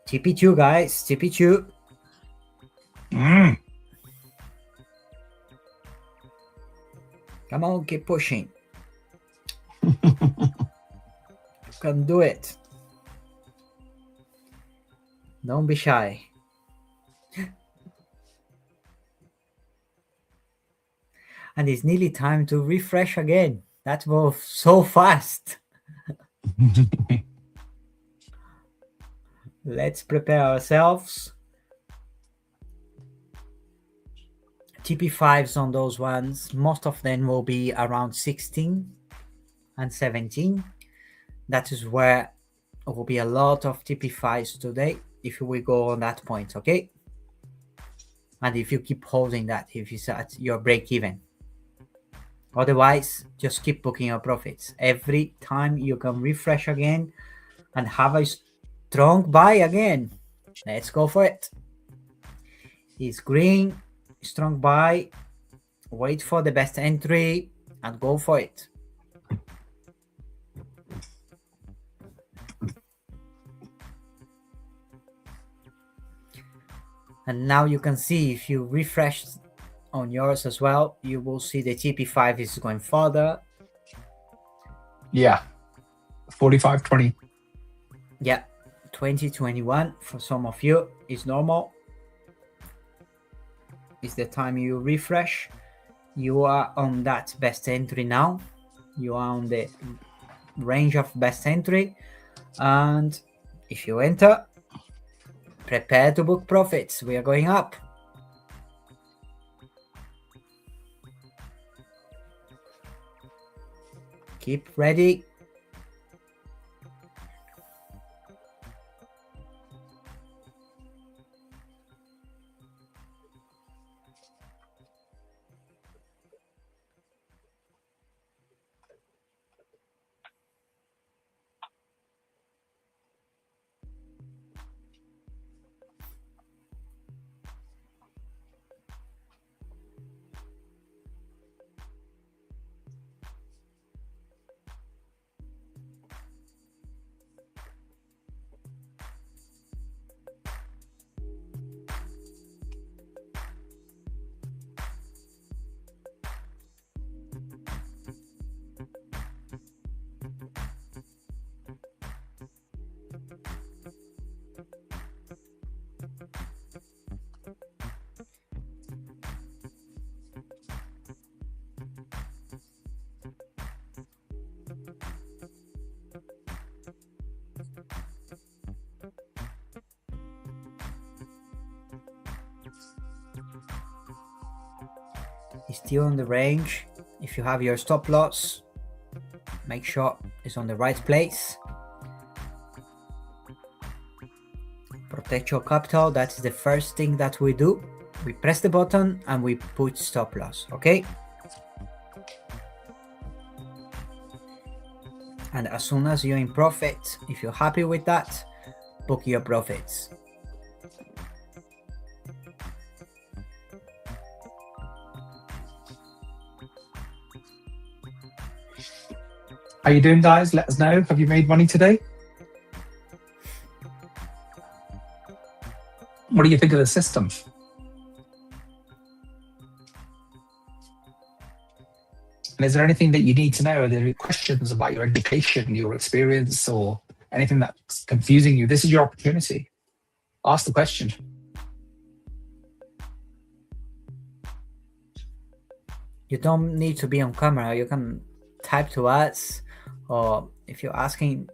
TP2, guys, TP2. Come on, keep pushing. You can do it. Don't be shy. And it's nearly time to refresh again. That was so fast. Let's prepare ourselves. TP5s on those ones, most of them will be around 16 and 17. That is where there will be a lot of TP5s today if we go on that point, okay? And if you keep holding that, if it's at your break even. Otherwise, just keep booking your profits. Every time you can refresh again and have a strong buy again. Let's go for it. It's green, strong buy. Wait for the best entry and go for it. And now you can see if you refresh on yours as well, you will see the TP5 is going further. Yeah. 45.20. Yeah. 2021 for some of you is normal. It's the time you refresh. You are on that best entry now. You are on the range of best entry, and if you enter, prepare to book profits. We are going up. Keep ready. It's still on the range. If you have your stop loss, make sure it's on the right place. Protect your capital. That's the first thing that we do. We press the button and we put stop loss, okay? And as soon as you're in profit, if you're happy with that, book your profits. How you doing, guys? Let us know. Have you made money today? What do you think of the system? And is there anything that you need to know? Are there any questions about your education, your experience, or anything that's confusing you? This is your opportunity. Ask the question. You don't need to be on camera. You can type to us, or if you're asking,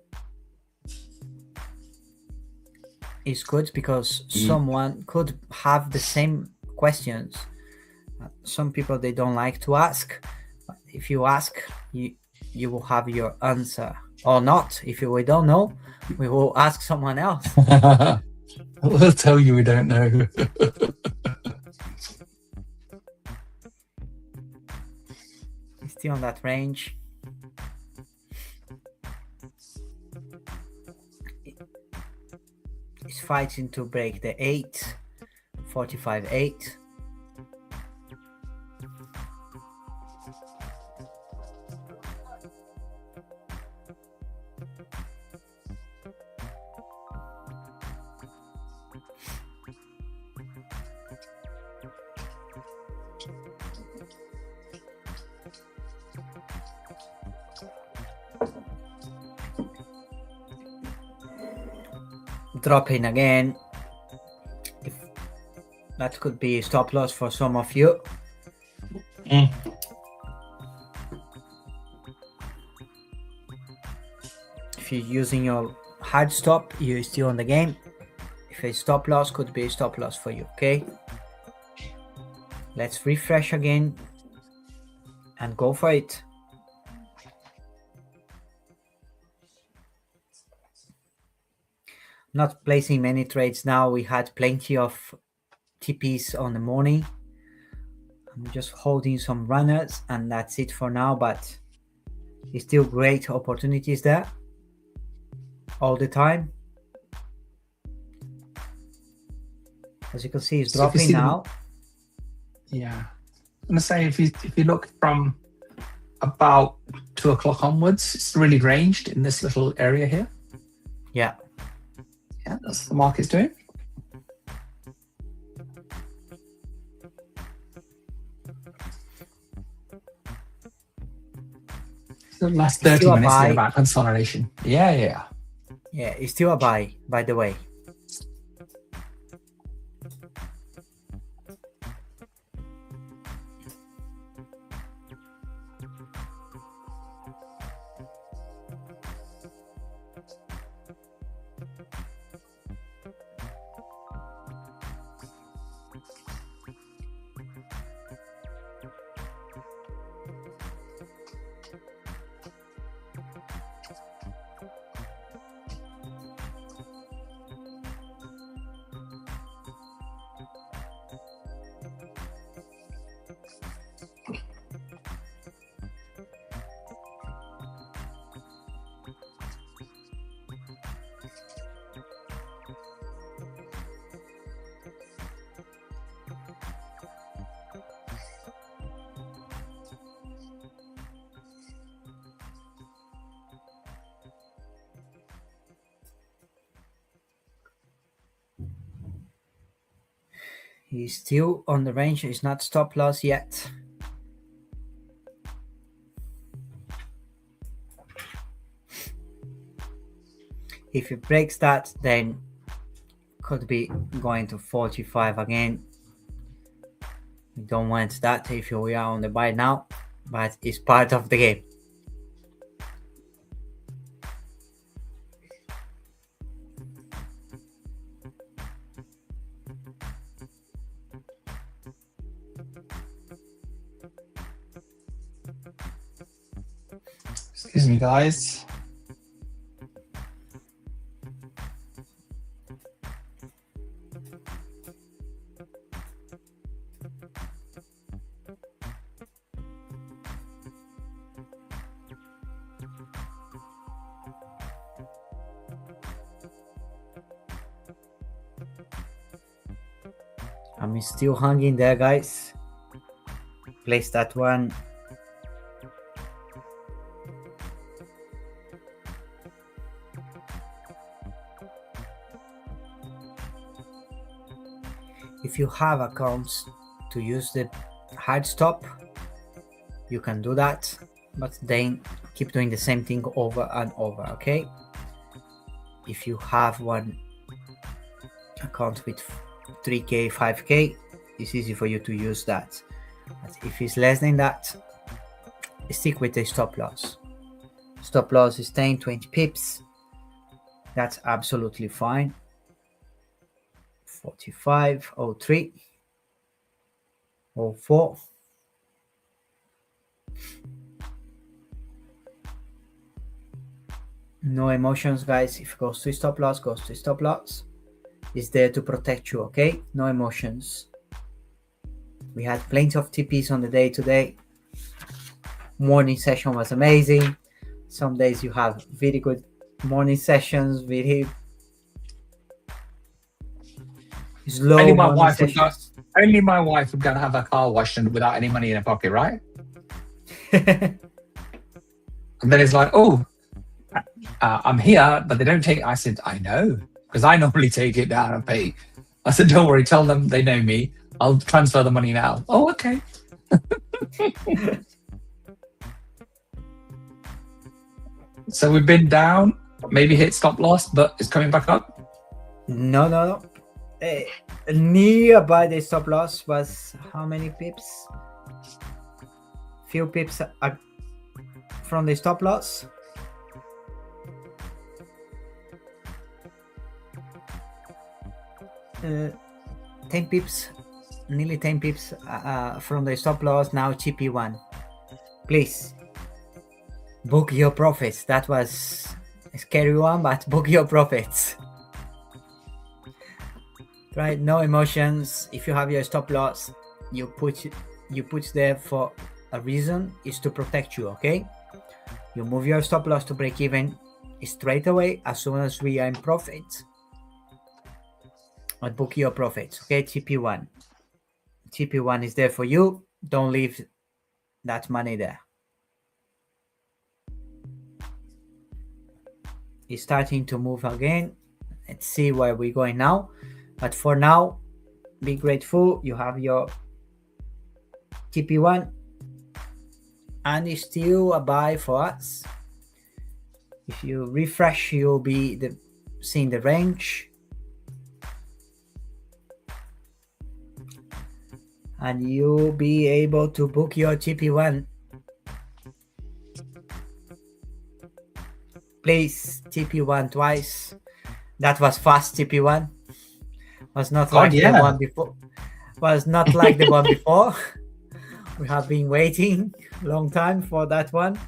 it's good because someone could have the same questions. Some people, they don't like to ask. If you ask, you will have your answer, or not. If we don't know, we will ask someone else. We'll tell you we don't know. It's still on that range. It's fighting to break the 8, 45.8. Dropping again. If that could be stop loss for some of you. If you're using your hard stop, you're still on the game. If a stop loss, could be a stop loss for you. Okay, let's refresh again and go for it. Not placing many trades now. We had plenty of TPs on the morning. I'm just holding some runners and that's it for now, but it's still great opportunities there all the time. As you can see, it's dropping now. Yeah, I'm gonna say if you look from about 2 o'clock onwards, it's really ranged in this little area here. Yeah. Yeah, that's what the market's doing. The last 30 minutes is about consolidation. Yeah. Yeah, it's still a buy, by the way. He's still on the range. It's not stop loss yet. If it breaks that, then could be going to 45 again. We don't want that if we are on the buy now, but it's part of the game. Excuse me, guys. I'm still hanging there, guys. Place that one. If you have accounts to use the hard stop, you can do that, but then keep doing the same thing over and over, okay? If you have one account with 3k, 5k, it's easy for you to use that. But if it's less than that, stick with the stop loss. Stop loss is 10, 20 pips. That's absolutely fine. 45, 03, 04. No emotions, guys. If it goes to stop loss, goes to stop loss. It's there to protect you, okay? No emotions. We had plenty of TPs on the day today. Morning session was amazing. Some days you have very good morning sessions, very slow Only my morning wife would go, sessions. only my wife would go and have her car washed and without any money in her pocket, right? And then it's like, oh, I'm here, but they don't take it. I said, I know, because I normally take it down and pay. I said, don't worry, tell them they know me. I'll transfer the money now. Oh, okay. So we've been down, maybe hit stop loss, but it's coming back up. No. Nearby the stop loss was how many pips? Few pips from the stop loss. Uh, 10 pips, nearly 10 pips from the stop loss. Now TP1. Please book your profits. That was a scary one, but book your profits. Right, no emotions. If you have your stop loss, you put there for a reason. Is to protect you, okay? You move your stop loss to break even straight away as soon as we are in profit. But book your profits, okay? TP1. TP1 is there for you. Don't leave that money there. It's starting to move again. Let's see where we're going now. But for now, be grateful. You have your TP1 and it's still a buy for us. If you refresh, you'll be seeing the range. And you'll be able to book your TP1. Please, TP1 twice. That was fast TP1. Was not like the one before. Was not like the one before. We have been waiting a long time for that one.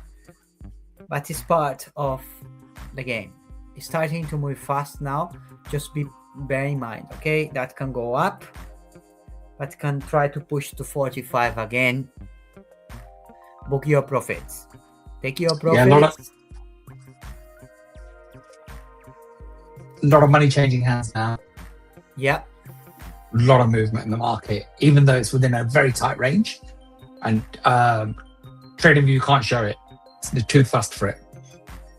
But it's part of the game. It's starting to move fast now. Just bear in mind, okay? That can go up. But can try to push to 45 again. Book your profits. Take your profits. A lot of money changing hands now. Yeah. A lot of movement in the market, even though it's within a very tight range. And TradingView can't show it. They're too fast for it.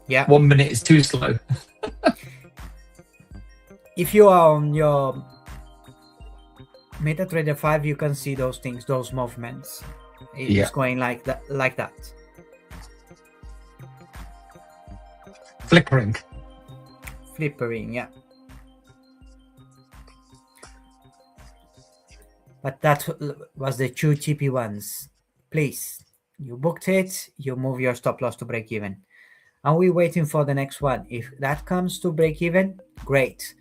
Yeah. 1 minute is too slow. If you are on your MetaTrader 5, you can see those things, those movements. It's going like that. Flickering, yeah. But that was the 2 TP1s. Please, you booked it, you move your stop loss to break even. And we're waiting for the next one. If that comes to break even, great.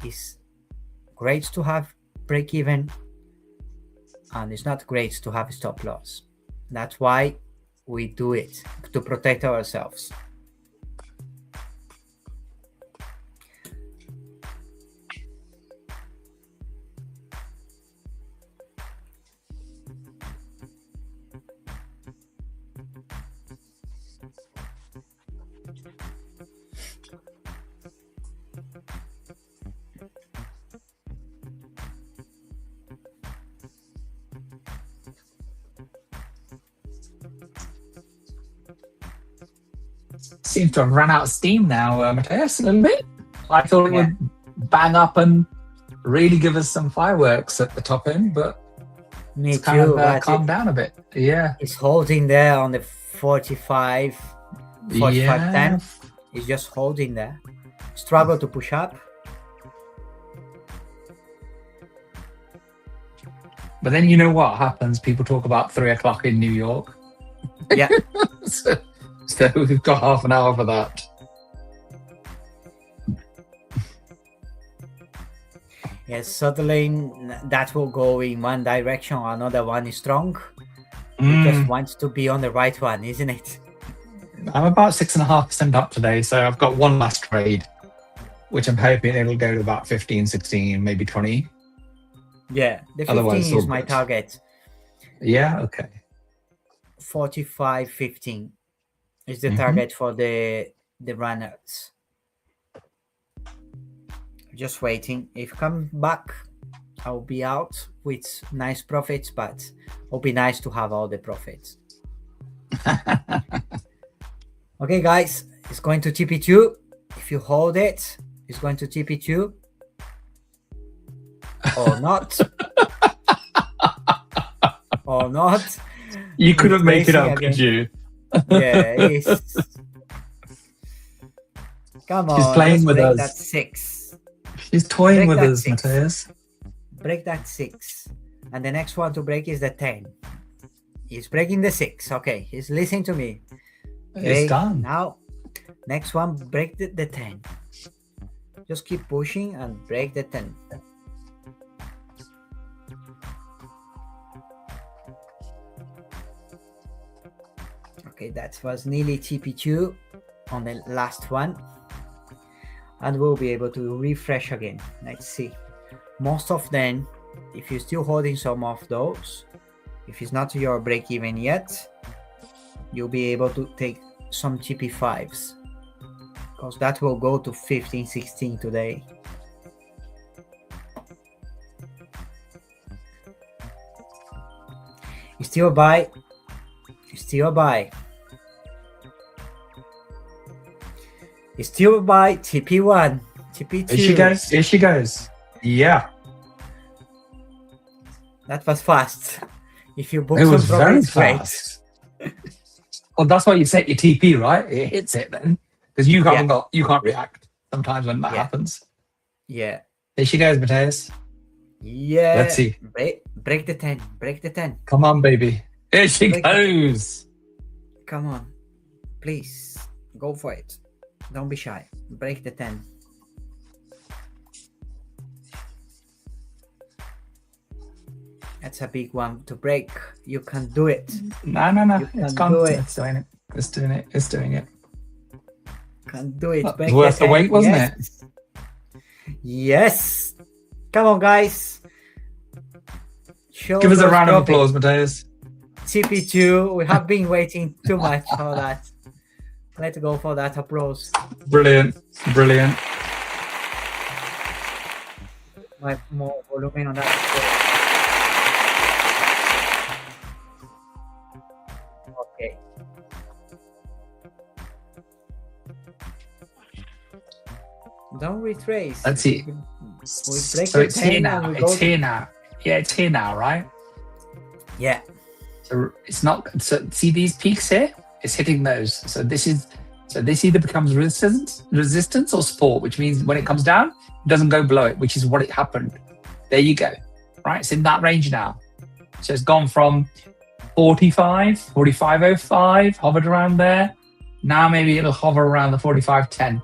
It's great to have break even, and it's not great to have a stop loss. That's why we do it, to protect ourselves. Seems to have run out of steam now, Matthias, a little bit. I thought it would bang up and really give us some fireworks at the top end, but Me it's too. kind of but calmed down a bit. Yeah. It's holding there on the 45, 10. It's just holding there. Struggle to push up. But then you know what happens? People talk about 3 o'clock in New York. Yeah. So we've got half an hour for that. Yes, suddenly that will go in one direction, another one is strong. You just want to be on the right one, isn't it? I'm about 6.5% up today, so I've got one last trade, which I'm hoping it'll go to about 15, 16, maybe 20. Yeah, the 15 Otherwise, is my target. Yeah, okay. 45, 15 is the target for the runners. Just waiting. If come back, I'll be out with nice profits, but it'll be nice to have all the profits. Okay, guys, it's going to TP2. If you hold it, it's going to TP2 or not. Or not. You couldn't make it up, again. could you? Yeah, it's... Come on, She's playing with us. That 6. She's toying Break with that us, 6. Matthias. Break that 6. And the next one to break is the 10. He's breaking the 6. Okay, he's listening to me. Okay, It's done. now, next one, break the 10. Just keep pushing and break the 10. Okay, that was nearly TP2 on the last one. And we'll be able to refresh again. Let's see. Most of them, if you're still holding some of those, if it's not your break even yet, you'll be able to take some TP5s, because that will go to 15, 16 today. You still buy. You still buy. You still buy TP1, TP2. Here she goes. Here she goes. Yeah. That was fast. If you book It some was very profits, great. fast. Well, that's why you set your TP, right? It hits it then. because you can't react sometimes when that Yeah. happens. Yeah. There she goes, Mateus. Yeah. Let's see. Break the 10. Break the 10. Come on, baby. Here she Break the 10. goes. Come on. Please. Go for it. Don't be shy. Break the 10. That's a big one to break. You can do it. No. You It's can gone. do it. It's doing it. It's doing it. It's doing it. Can do it. That Break was worth the 10. wait, wasn't Yes. it? Yes. Come on, guys. Show Give us a those round of profits. applause, Mateus. TP2. We have been waiting too much for that. Let's go for that applause. Brilliant. Brilliant. More volume on that. Okay. Don't retrace. Let's see. We break So the it's here 10 now. and we It's go- here now. Yeah, it's here now, right? Yeah. So it's not. So see these peaks here? It's hitting those. So this either becomes resistance or support, which means when it comes down, it doesn't go below it, which is what it happened. There you go. Right? It's in that range now. So it's gone from 45.05, hovered around there. Now maybe it'll hover around the 45.10.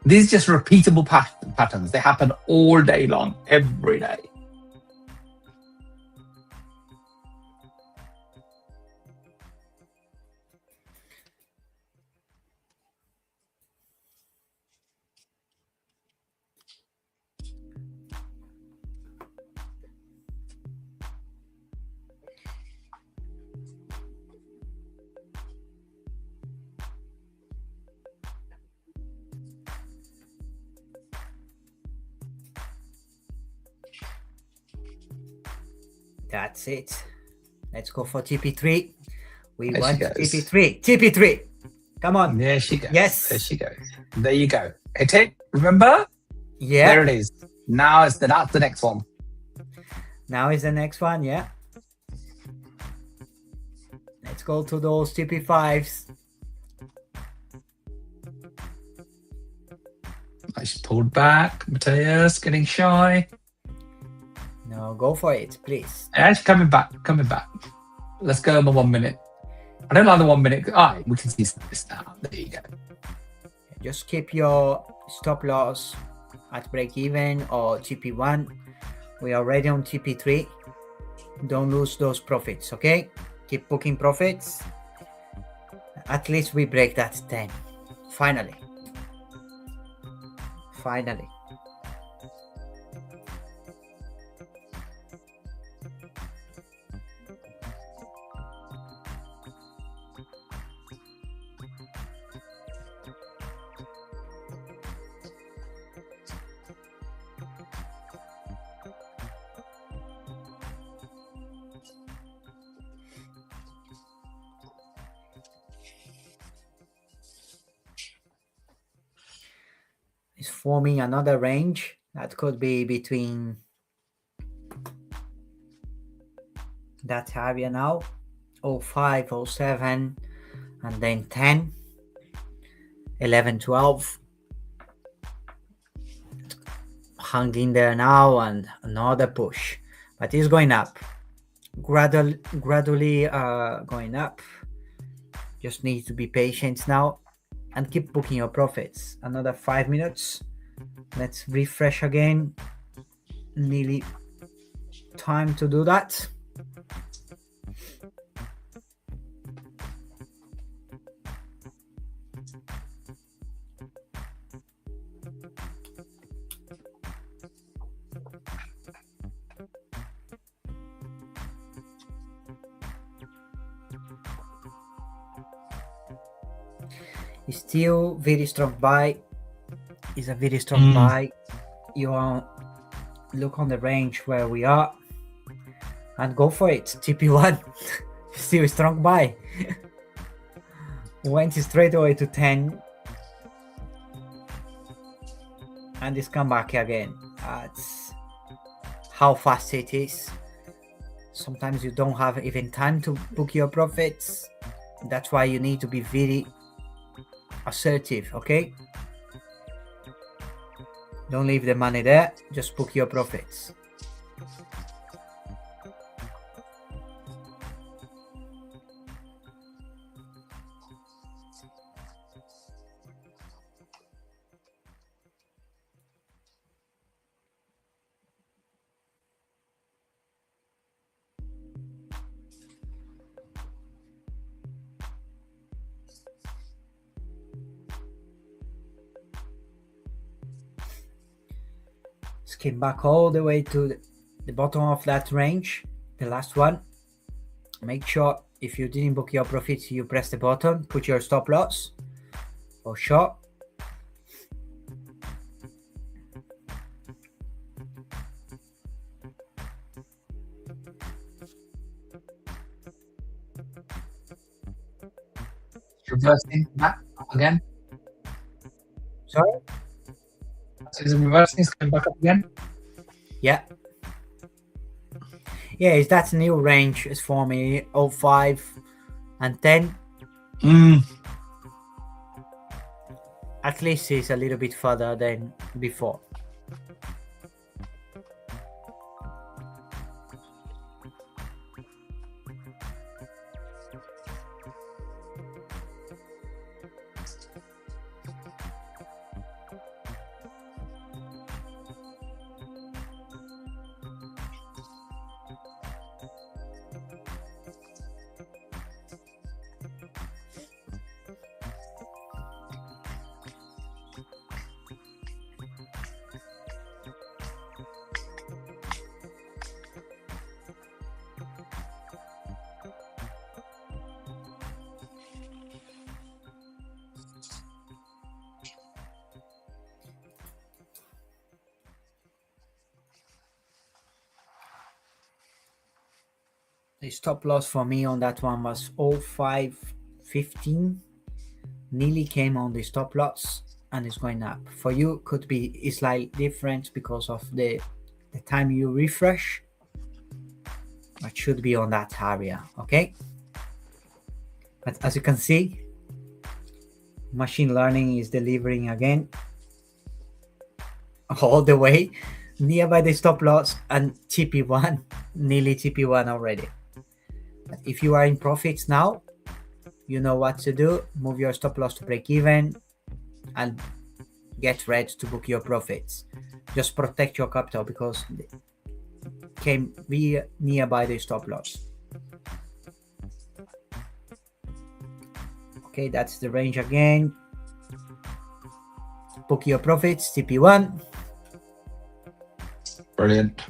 These are just repeatable patterns. They happen all day long, every day. That's it. Let's go for TP3. We There she want goes. TP3. TP3. Come on. There she goes. Yes. There she goes. There you go. Hit it. Remember? Yeah. There it is. Now that's the next one. Now is the next one. Yeah. Let's go to those TP5s. Nice pulled back. Mateus getting shy. No, go for it, please. Actually, coming back. Let's go on the 1 minute. I don't like the 1 minute. All right, we can see this now. There you go. Just keep your stop loss at break even or TP1. We are already on TP3. Don't lose those profits, okay? Keep booking profits. At least we break that 10. Finally. It's forming another range that could be between that area now, 05, 07, and then 10, 11, 12. Hung in there now and another push, but it's going up, gradually going up. Just need to be patient now and keep booking your profits. Another 5 minutes. Let's refresh again. Nearly time to do that. It's still very strong buy. It's a very strong buy. You look on the range where we are and go for it. TP1 still a strong buy. Went straight away to 10 and it's come back again. That's how fast it is. Sometimes you don't have even time to book your profits. That's why you need to be very assertive, okay? Don't leave the money there, just book your profits. Skim back all the way to the bottom of that range, the last one. Make sure if you didn't book your profits, you press the button, put your stop loss for sure. Reversing that again. Sorry? Is it reversing? It's coming back up again. Yeah. Yeah, is that new range is for me 05 and 10. At least it's a little bit further than before. The stop loss for me on that one was 05.15. Nearly came on the stop loss and it's going up. For you could be slightly different because of the time you refresh. It should be on that area, okay? But as you can see, machine learning is delivering again all the way nearby the stop loss and TP1, nearly TP1 already. But if you are in profits now, you know what to do. Move your stop loss to break even and get ready to book your profits. Just protect your capital because it came very nearby the stop loss. Okay, that's the range again. Book your profits, TP1. Brilliant.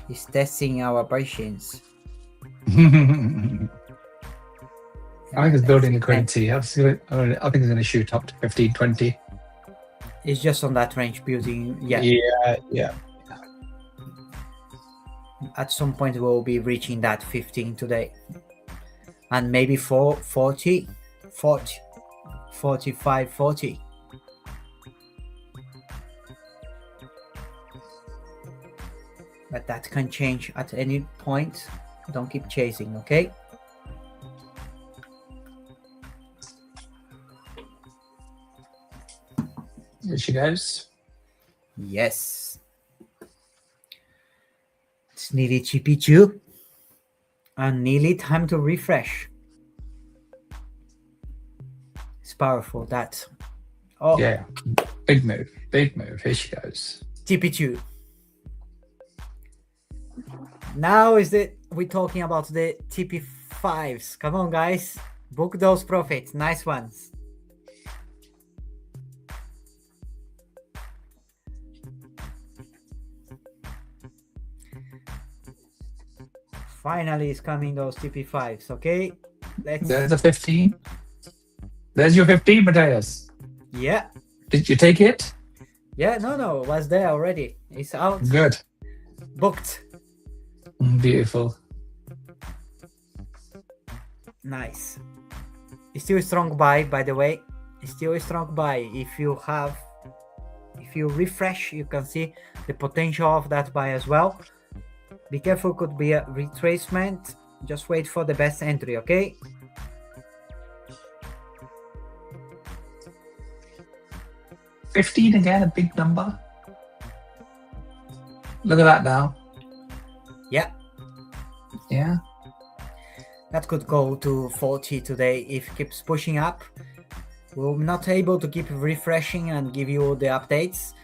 He's testing our patience. I think it's building liquidity. I think it's going to shoot up to 15, 20. It's just on that range building. Yeah. Yeah. At some point we'll be reaching that 15 today. And maybe 40, 45, 40. But that can change at any point. Don't keep chasing, okay? Here she goes. Yes. It's nearly GP2 and nearly time to refresh. It's powerful, that. Oh, Yeah. Big move. Here she goes. TP2. Now we're talking about the TP5s. Come on, guys. Book those profits. Nice ones. Finally is coming those TP5s, okay? There's a 15. There's your 15, Mateus. Yeah. Did you take it? Yeah, no, it was there already. It's out. Good. Booked. Beautiful. Nice. It's still a strong buy, by the way. It's still a strong buy. If you refresh, you can see the potential of that buy as well. Be careful, could be a retracement Just wait for the best entry, okay? $15 again, a big number. Look at that now. Yeah, Yeah. that could go to 40 today if it keeps pushing up. We're not able to keep refreshing and give you all the updates,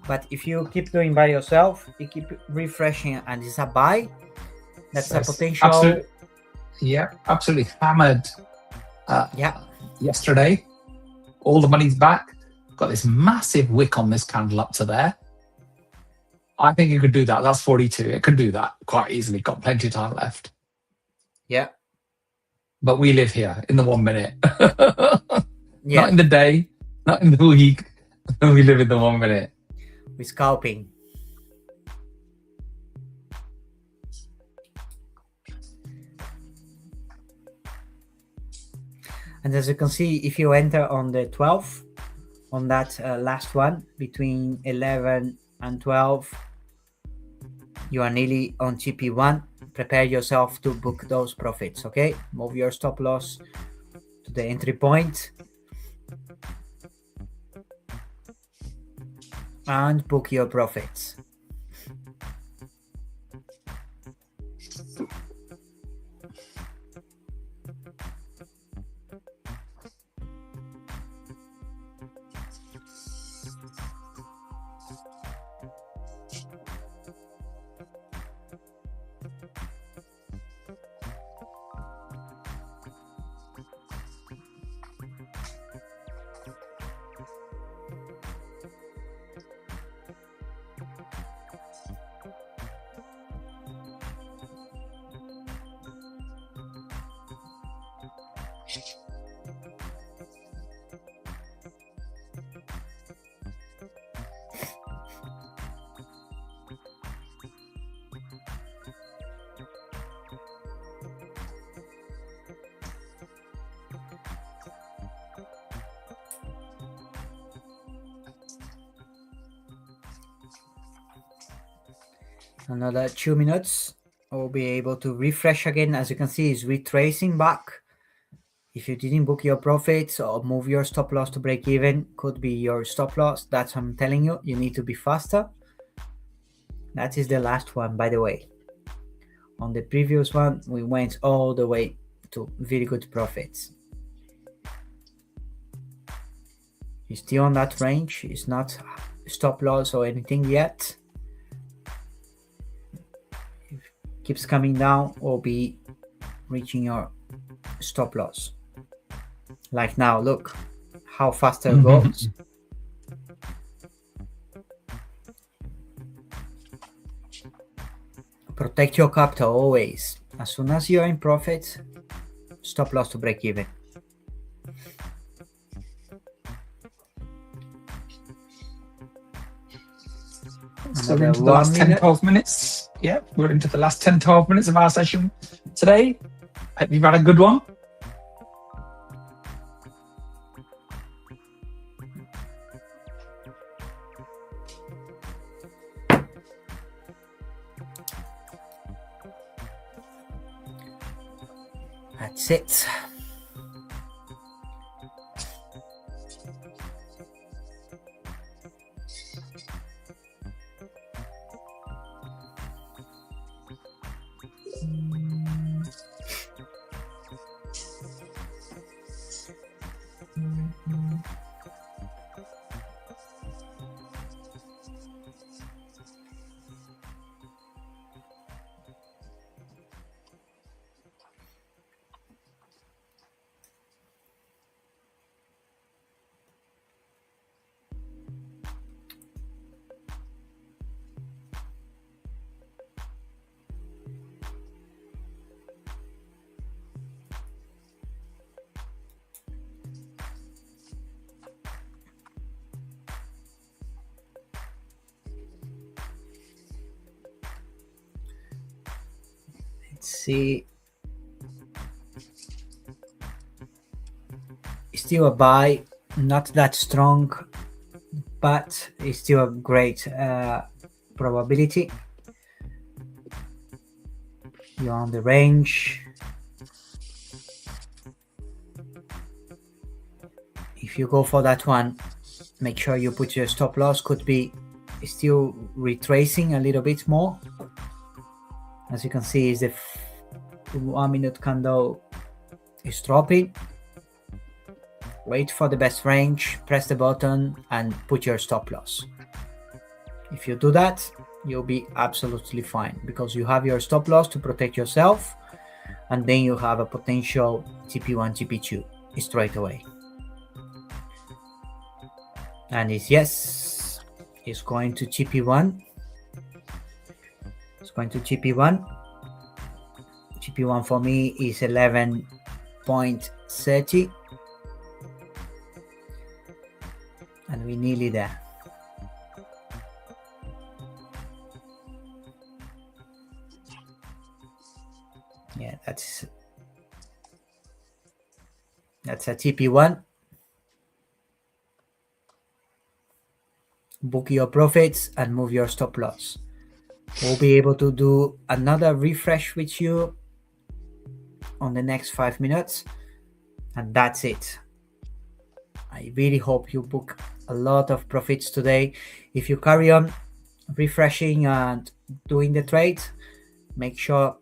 but if you keep doing by yourself, you keep refreshing and it's a buy, that's a potential. Absolutely hammered Yeah, yesterday. All the money's back. Got this massive wick on this candle up to there. I think it could do that. That's 42. It could do that quite easily. Got plenty of time left. yeah, But we live here in the 1 minute. yeah. Not in the day, not in the week. We live in the 1 minute. We're scalping. And as you can see, if you enter on the 12th, on that last one, between 11 and 12, you are nearly on TP1. Prepare yourself to book those profits, okay? Move your stop loss to the entry point and book your profits. Another 2 minutes, we'll be able to refresh again. As you can see, it's retracing back. If you didn't book your profits or move your stop loss to break even, could be your stop loss. That's what I'm telling you. You need to be faster. That is the last one, by the way. On the previous one, we went all the way to very good profits. It's still on that range. It's not stop loss or anything yet. If it keeps coming down, we'll be reaching your stop loss. Like now, look how fast it goes. Protect your capital always. As soon as you're in profit, stop loss to break even. So we're into the last 10, 12 minutes. Yeah, we're into the last 10, 12 minutes of our session today. Hope you've had a good one. That's it. Let's see. Still a buy, not that strong, but it's still a great probability. You're on the range. if you go for that one, make sure you put your stop loss. Could be still retracing a little bit more. As you can see, is the 1 minute candle is dropping. Wait for the best range, press the button and put your stop loss. If you do that, you'll be absolutely fine because you have your stop loss to protect yourself, and then you have a potential TP1, TP2 straight away. And it's yes, it's going to TP1. It's going to TP1. TP1 for me is 11.30. And we're nearly there. Yeah, that's a TP1. Book your profits and move your stop loss. We'll be able to do another refresh with you on the next 5 minutes, and that's it. I really hope you book a lot of profits today. If you carry on refreshing and doing the trade, make sure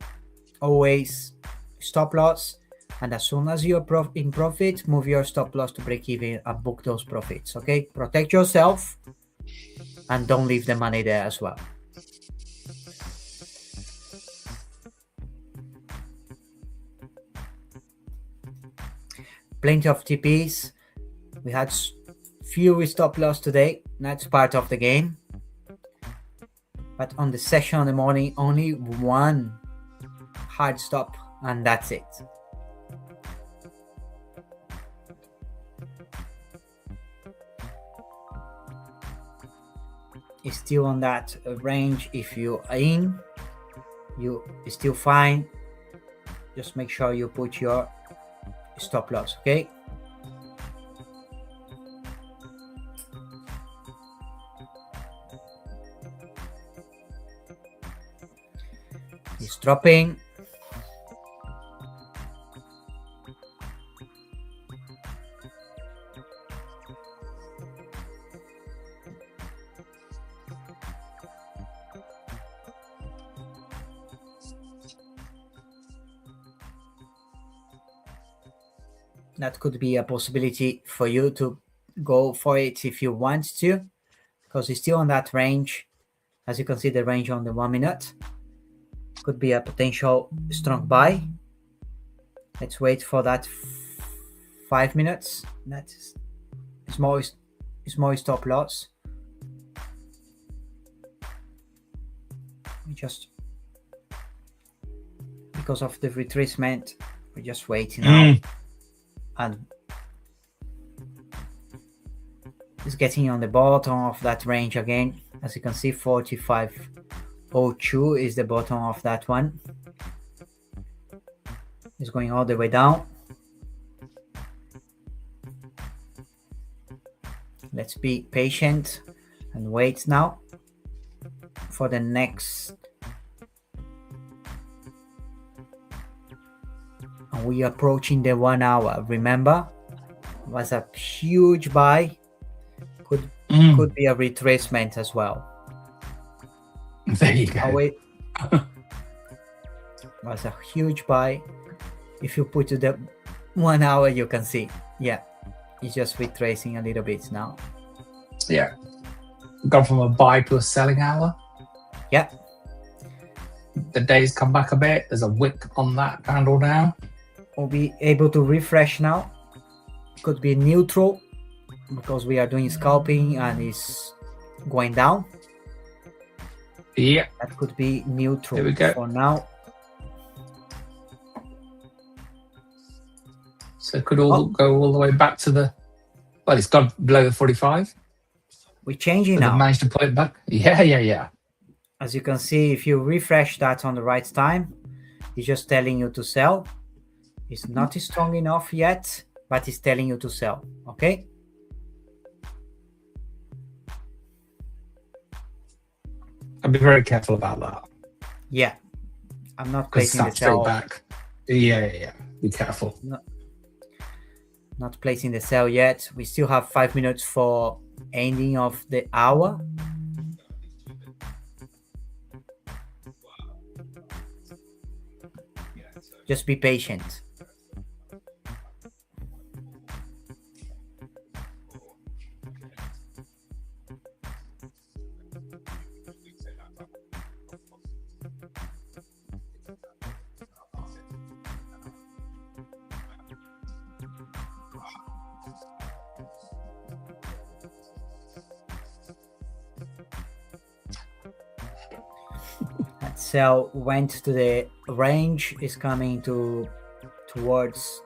always stop loss, and as soon as you're in profit, move your stop loss to break even and book those profits. Okay, protect yourself and don't leave the money there as well. Plenty of TPs. We had few stop loss today. That's part of the game. But on the session in the morning, only one hard stop, and that's it. It's still on that range. If you are in, you still fine. Just make sure you put your stop loss, okay? It's dropping. That could be a possibility for you to go for it if you want to, because it's still on that range. As you can see, the range on the 1 minute could be a potential strong buy. Let's wait for that 5 minutes. That's small stop loss. We just, because of the retracement, we're just waiting now. And it's getting on the bottom of that range again. As you can see, 45.02 is the bottom of that one. It's going all the way down. Let's be patient and wait now for the next. We are approaching the 1 hour. Remember, it was a huge buy. Could be a retracement as well. There you go. It was a huge buy. If you put to the 1 hour, you can see. Yeah, it's just retracing a little bit now. Yeah. Gone from a buy to a selling hour. Yeah. The day's come back a bit. There's a wick on that candle now. We'll be able to refresh now. Could be neutral because we are doing scalping and it's going down. Yeah. That could be neutral. Here we go. For now. So it could all go all the way back to the. Well, it's gone below the 45. We're changing So now. managed to put it back. Yeah. As you can see, if you refresh that on the right time, it's just telling you to sell. It's not strong enough yet, but it's telling you to sell. Okay. I'd be very careful about that. Yeah. I'm not Because placing the snap straight sell. back. Yeah. Be careful. No. Not placing the sell yet. We still have 5 minutes for ending of the hour. Just be patient. That sell went to the range, is coming towards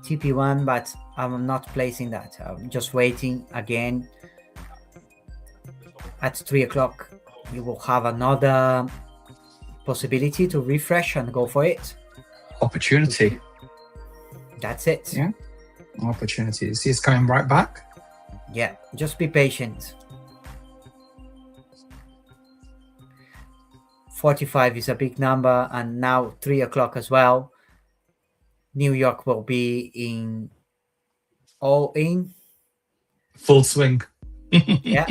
TP1, but I'm not placing that. I'm just waiting again. At 3 o'clock, you will have another possibility to refresh and go for it. Opportunity. That's it. Yeah. Opportunity. See, it's coming right back. Yeah, just be patient. 45 is a big number, and now 3 o'clock as well. New York will be in all in. Full swing. Yeah.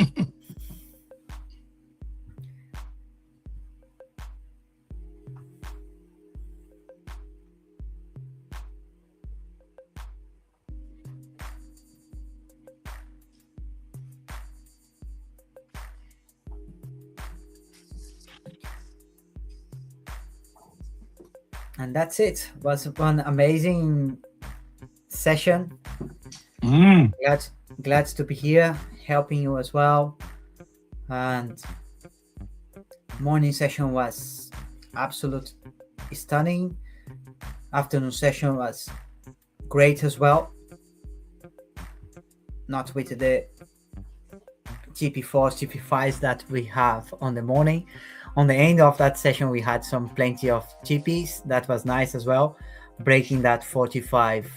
And that's it. It was one amazing session. Glad to be here, helping you as well. And morning session was absolute stunning. Afternoon session was great as well. Not with the TP4s, TP5s that we have on the morning. On the end of that session, we had plenty of TPs. That was nice as well, breaking that 45-10,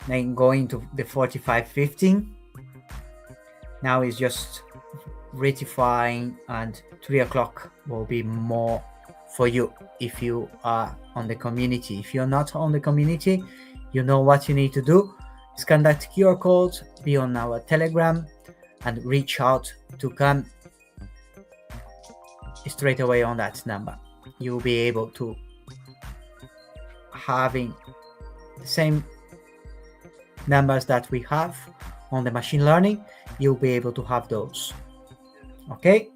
then going to the 45-15. Now it's just ratifying, and 3 o'clock will be more for you if you are on the community. If you're not on the community, you know what you need to do. Scan that QR code, be on our Telegram, and reach out to come straight away on that number. You'll be able to having the same numbers that we have on the machine learning. You'll be able to have those. Okay.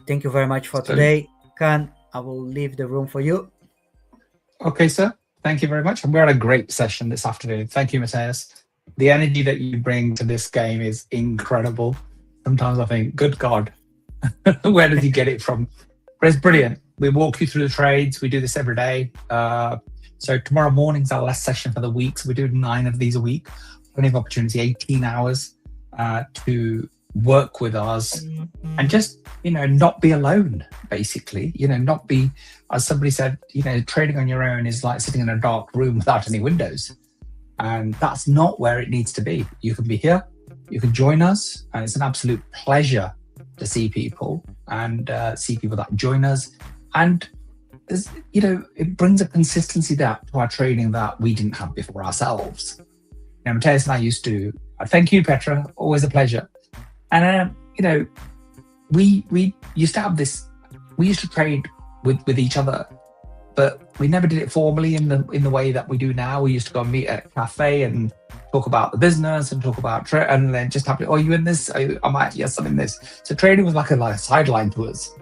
Thank you very much for today. Can I will leave the room for you. Okay, sir. Thank you very much. And we had a great session this afternoon. Thank you, Matthias. The energy that you bring to this game is incredible. Sometimes I think, good God, where did you get it from? But it's brilliant. We walk you through the trades. We do this every day. So tomorrow morning's our last session for the week. So we do 9 of these a week. Plenty of opportunity, 18 hours to work with us and just, not be alone, basically. Not be, as somebody said, trading on your own is like sitting in a dark room without any windows. And that's not where it needs to be. You can be here, you can join us, and it's an absolute pleasure to see people and see people that join us. And it brings a consistency to our trading that we didn't have before ourselves. Matthias and I used to, thank you, Petra, always a pleasure. And, we used to have this, we used to trade with each other, but we never did it formally in the way that we do now. We used to go and meet at a cafe and talk about the business and talk about trade, and then just have to, you in this? I might, yes, I'm in this. So trading was like a sideline to us.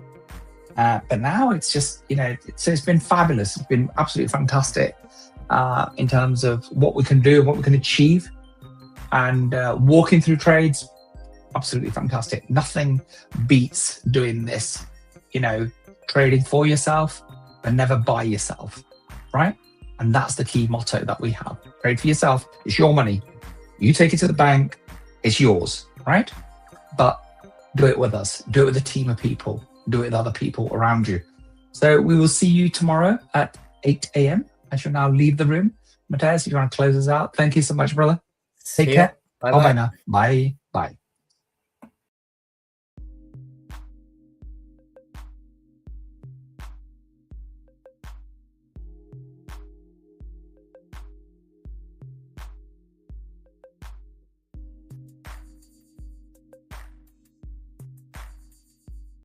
But now it's just, it's been fabulous. It's been absolutely fantastic in terms of what we can do, what we can achieve, and walking through trades, absolutely fantastic. Nothing beats doing this, trading for yourself, but never by yourself, right? And that's the key motto that we have. Trade for yourself. It's your money. You take it to the bank. It's yours, right? But do it with us. Do it with a team of people. Do it with other people around you. So we will see you tomorrow at 8 a.m. I shall now leave the room. Matthias, if you want to close us out. Thank you so much, brother. Take care. Bye-bye. Bye-bye now. Bye. Bye.